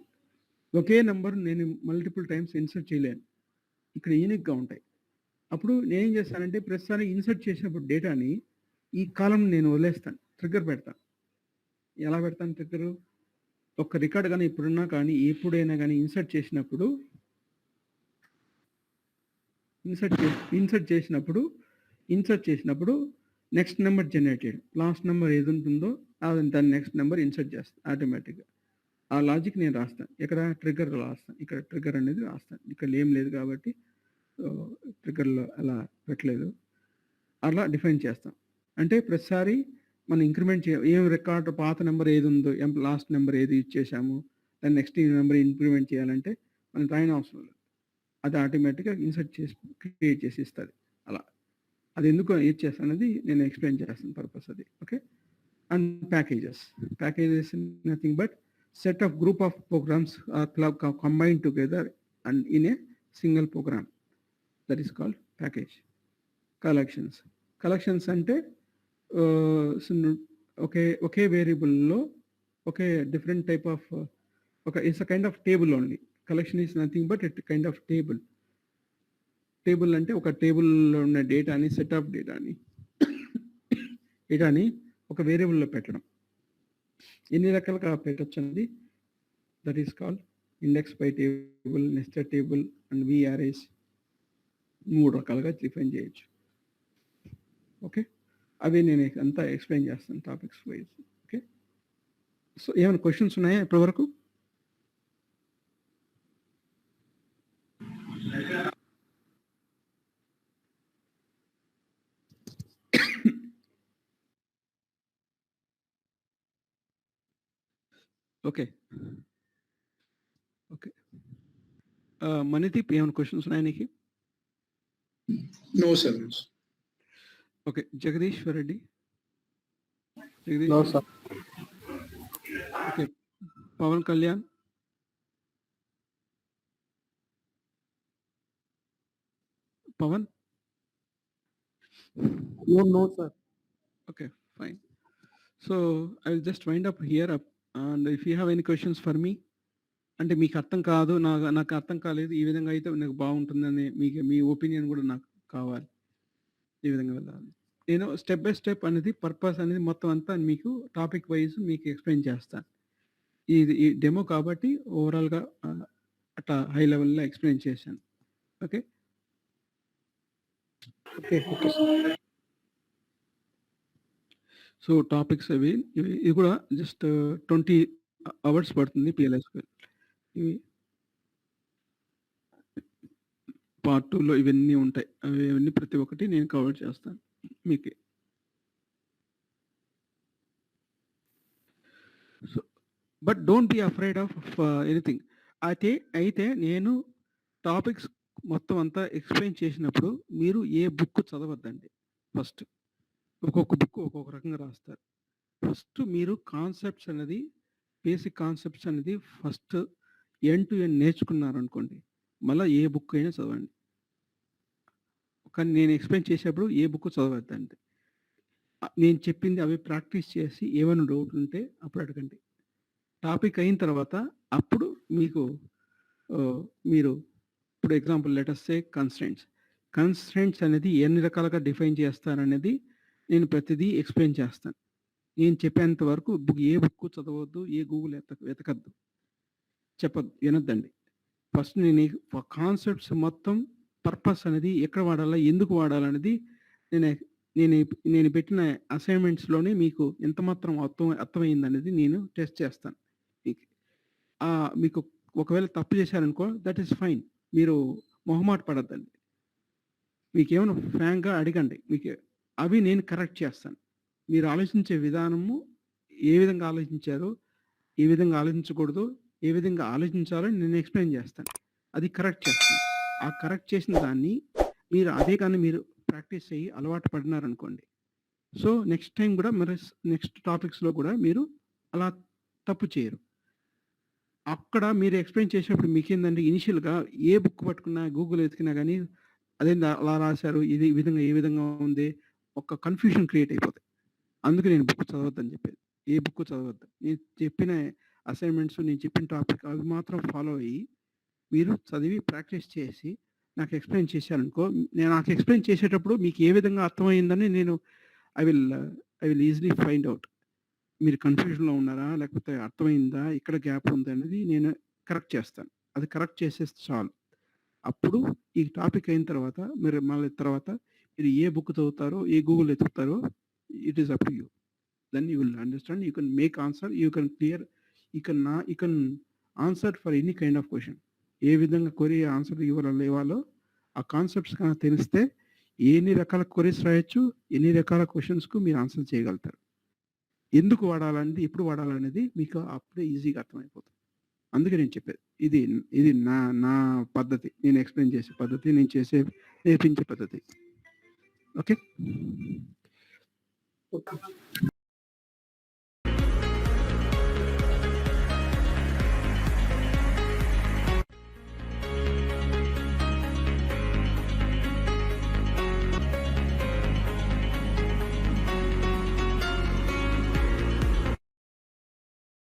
ఒకే నెంబర్ నేను మల్టిపుల్ టైమ్స్ ఇన్సర్ట్ చేయలేను, ఇక్కడ యూనిక్గా ఉంటాయి. అప్పుడు నేనేం చేస్తానంటే ప్రతిసారి ఇన్సర్ట్ చేసినప్పుడు డేటాని ఈ కాలం నేను వదిలేస్తాను, ట్రిగ్గర్ పెడతాను. ఎలా పెడతాను ట్రిగ్గరు? ఒక రికార్డ్ కానీ ఇప్పుడున్నా కానీ ఎప్పుడైనా కానీ ఇన్సర్ట్ చేసినప్పుడు నెక్స్ట్ నెంబర్ జనరేట్ చేయడం, లాస్ట్ నెంబర్ ఏది ఉంటుందో దాని నెక్స్ట్ నెంబర్ ఇన్సర్ట్ చేస్తాను ఆటోమేటిక్గా. ఆ లాజిక్ నేను రాస్తాను. ఇక్కడ ట్రిగ్గర్ రాస్తాను, ఇక్కడ ట్రిగ్గర్ అనేది రాస్తాను. ఇక్కడ ఏం లేదు కాబట్టి ట్రిగ్గర్లో అలా పెట్టలేదు, అలా డిఫైన్ చేస్తాం. అంటే ప్రతిసారి మనం ఇంక్రిమెంట్ ఏం రికార్డ్ పాత నెంబర్ ఏది ఉందో, లాస్ట్ నెంబర్ ఏది ఇచ్చేసాము, దాన్ని నెక్స్ట్ నెంబర్ ఇంప్లిమెంట్ చేయాలంటే మనం రాయని అవసరం లేదు. అది ఆటోమేటిక్గా ఇన్సర్ట్ చేసి క్రియేట్ చేసి ఇస్తుంది. అలా అది ఎందుకు ఏది చేస్తానది నేను ఎక్స్ప్లెయిన్ చేస్తాను పర్పస్ అది. Okay. And packages nothing but set of group of programs combine together and in a single program, that is called package. Collections అంటే ఒకే వేరియబుల్లో ఒకే different type of its a kind of table only. Collection is nothing but it kind of table అంటే ఒక టేబుల్లో ఉన్న డేటాని, set of డేటాని ఒక వేరియబుల్లో పెట్టడం. ఎన్ని రకాలుగా పెట్టచ్చు అనేది that is called index by table, nested table and VRAs. 3 రకాలుగా డిఫైన్ చేయొచ్చు. ఓకే. అవి నేను అంతా ఎక్స్ప్లెయిన్ చేస్తాను టాపిక్స్ వైజ్. ఓకే. సో ఏమైనా క్వశ్చన్స్ ఉన్నాయా ఇప్పటివరకు? ఓకే. మణిదీప్ ఏమైనా క్వశ్చన్స్ ఉన్నాయా నీకు? No, sir. Okay. Jagadishwar Reddy. No sir. Okay. Pawan Kalyan. Pawan. No, sir. Okay, fine. So I will just wind up here up, and if you have any questions for me, అంటే మీకు అర్థం కాదు, నాకు అర్థం కాలేదు, ఈ విధంగా అయితే నాకు బాగుంటుందని మీ ఒపీనియన్ కూడా నాకు కావాలి. ఈ విధంగా వెళ్ళాలి. నేను స్టెప్ బై స్టెప్ అనేది పర్పస్ అనేది మొత్తం అంతా మీకు టాపిక్ వైజ్ మీకు ఎక్స్ప్లెయిన్ చేస్తాను. ఈ డెమో కాబట్టి ఓవరాల్గా అట్లా హై లెవెల్లో ఎక్స్ప్లెయిన్ చేశాను. ఓకే. సో టాపిక్స్ అవి ఇది కూడా జస్ట్ 20 అవర్స్ పడుతుంది PLSQL. ఇవి పార్ట్ 2లో ఇవన్నీ ఉంటాయి. అవన్నీ ప్రతి ఒక్కటి నేను కవర్ చేస్తాను మీకు. So but don't be afraid of anything. అయితే నేను టాపిక్స్ మొత్తం అంతా ఎక్స్ప్లెయిన్ చేసినప్పుడు మీరు ఏ బుక్ చదవద్దండి. ఫస్ట్ ఒక్కొక్క బుక్ ఒక్కొక్క రకంగా రాస్తారు. ఫస్ట్ మీరు కాన్సెప్ట్స్ అనేది, బేసిక్ కాన్సెప్ట్స్ అనేది ఫస్ట్ ఎండ్ టు ఎండ్ నేర్చుకున్నారనుకోండి, మళ్ళీ ఏ బుక్ అయినా చదవండి. కానీ నేను ఎక్స్ప్లెయిన్ చేసేటప్పుడు ఏ బుక్ చదవద్దండి. నేను చెప్పింది అవి ప్రాక్టీస్ చేసి ఏమైనా డౌట్ ఉంటే అప్పుడు అడగండి. టాపిక్ అయిన తర్వాత అప్పుడు మీరు ఇప్పుడు ఎగ్జాంపుల్ లెటస్ సే కన్స్ట్రెంట్స్ అనేది ఎన్ని రకాలుగా డిఫైన్ చేస్తారనేది నేను ప్రతిదీ ఎక్స్ప్లెయిన్ చేస్తాను. నేను చెప్పేంత వరకు ఏ బుక్ చదవద్దు, ఏ గూగుల్ వెతకద్దు, వినొద్దండి. ఫస్ట్ నేను కాన్సెప్ట్స్ మొత్తం పర్పస్ అనేది ఎక్కడ వాడాలా, ఎందుకు వాడాలనేది నేను పెట్టిన అసైన్మెంట్స్లోనే మీకు ఎంత మాత్రం అర్థమైంది అనేది నేను టెస్ట్ చేస్తాను. మీకు ఒకవేళ తప్పు చేశారనుకో దట్ ఈస్ ఫైన్, మీరు మొహమాట పడద్దండి. మీకు ఏమైనా ఫ్రాంక్గా అడగండి, మీకు అవి నేను కరెక్ట్ చేస్తాను. మీరు ఆలోచించే విధానము ఏ విధంగా ఆలోచించారో, ఏ విధంగా ఆలోచించకూడదు, ఏ విధంగా ఆలోచించాలో నేను ఎక్స్ప్లెయిన్ చేస్తాను. అది కరెక్ట్ చేస్తాను. ఆ కరెక్ట్ చేసిన దాన్ని అదే కానీ మీరు ప్రాక్టీస్ అయ్యి అలవాటు పడినారనుకోండి, సో నెక్స్ట్ టైం కూడా మరి నెక్స్ట్ టాపిక్స్లో కూడా మీరు అలా తప్పు చేయరు. అక్కడ మీరు ఎక్స్ప్లెయిన్ చేసేటప్పుడు మీకేందంటే ఇనిషియల్గా ఏ బుక్ పట్టుకున్నా, గూగుల్ వెతికినా కానీ అదేంటి అలా రాశారు, ఇది ఈ విధంగా ఏ విధంగా ఉంది, ఒక కన్ఫ్యూజన్ క్రియేట్ అయిపోతుంది. అందుకే నేను బుక్ చదవద్దని చెప్పేది. ఏ బుక్ చదవద్దు. నేను చెప్పిన అసైన్మెంట్స్, నేను చెప్పిన టాపిక్ అవి మాత్రం ఫాలో అయ్యి మీరు చదివి ప్రాక్టీస్ చేసి నాకు ఎక్స్ప్లెయిన్ చేశారనుకో, నాకు ఎక్స్ప్లెయిన్ చేసేటప్పుడు మీకు ఏ విధంగా అర్థమైందని నేను I will easily find out. మీరు కన్ఫ్యూజన్లో ఉన్నారా, లేకపోతే అర్థమైందా, ఇక్కడ గ్యాప్ ఉంది అనేది నేను కరెక్ట్ చేస్తాను. అది కరెక్ట్ చేసేస్తే చాలు. అప్పుడు ఈ టాపిక్ అయిన తర్వాత మళ్ళీ మీరు ఏ బుక్ చదువుతారో, ఏ గూగుల్ వెతుకుతారో, it is up to you. Then you will understand, you can make answer, you can clear, you can answer for any kind of question. ఏ విధంగా క్వరీ ఆన్సర్ ఇవ్వాలో ఆ కాన్సెప్ట్స్ కనుక తెలిస్తే ఎన్ని రకాల క్వరీస్ రాయొచ్చు, ఎన్ని రకాల క్వశ్చన్స్కు మీరు ఆన్సర్ చేయగలుగుతారు. ఎందుకు వాడాలనేది, ఎప్పుడు వాడాలనేది మీకు అప్పుడే ఈజీగా అర్థమైపోతుంది. అందుకే నేను చెప్పేది. ఇది ఇది నా నా పద్ధతి. నేను ఎక్స్‌ప్లెయిన్ చేసే పద్ధతి. నేను నేర్పించే పద్ధతి. ఓకే. ఓకే.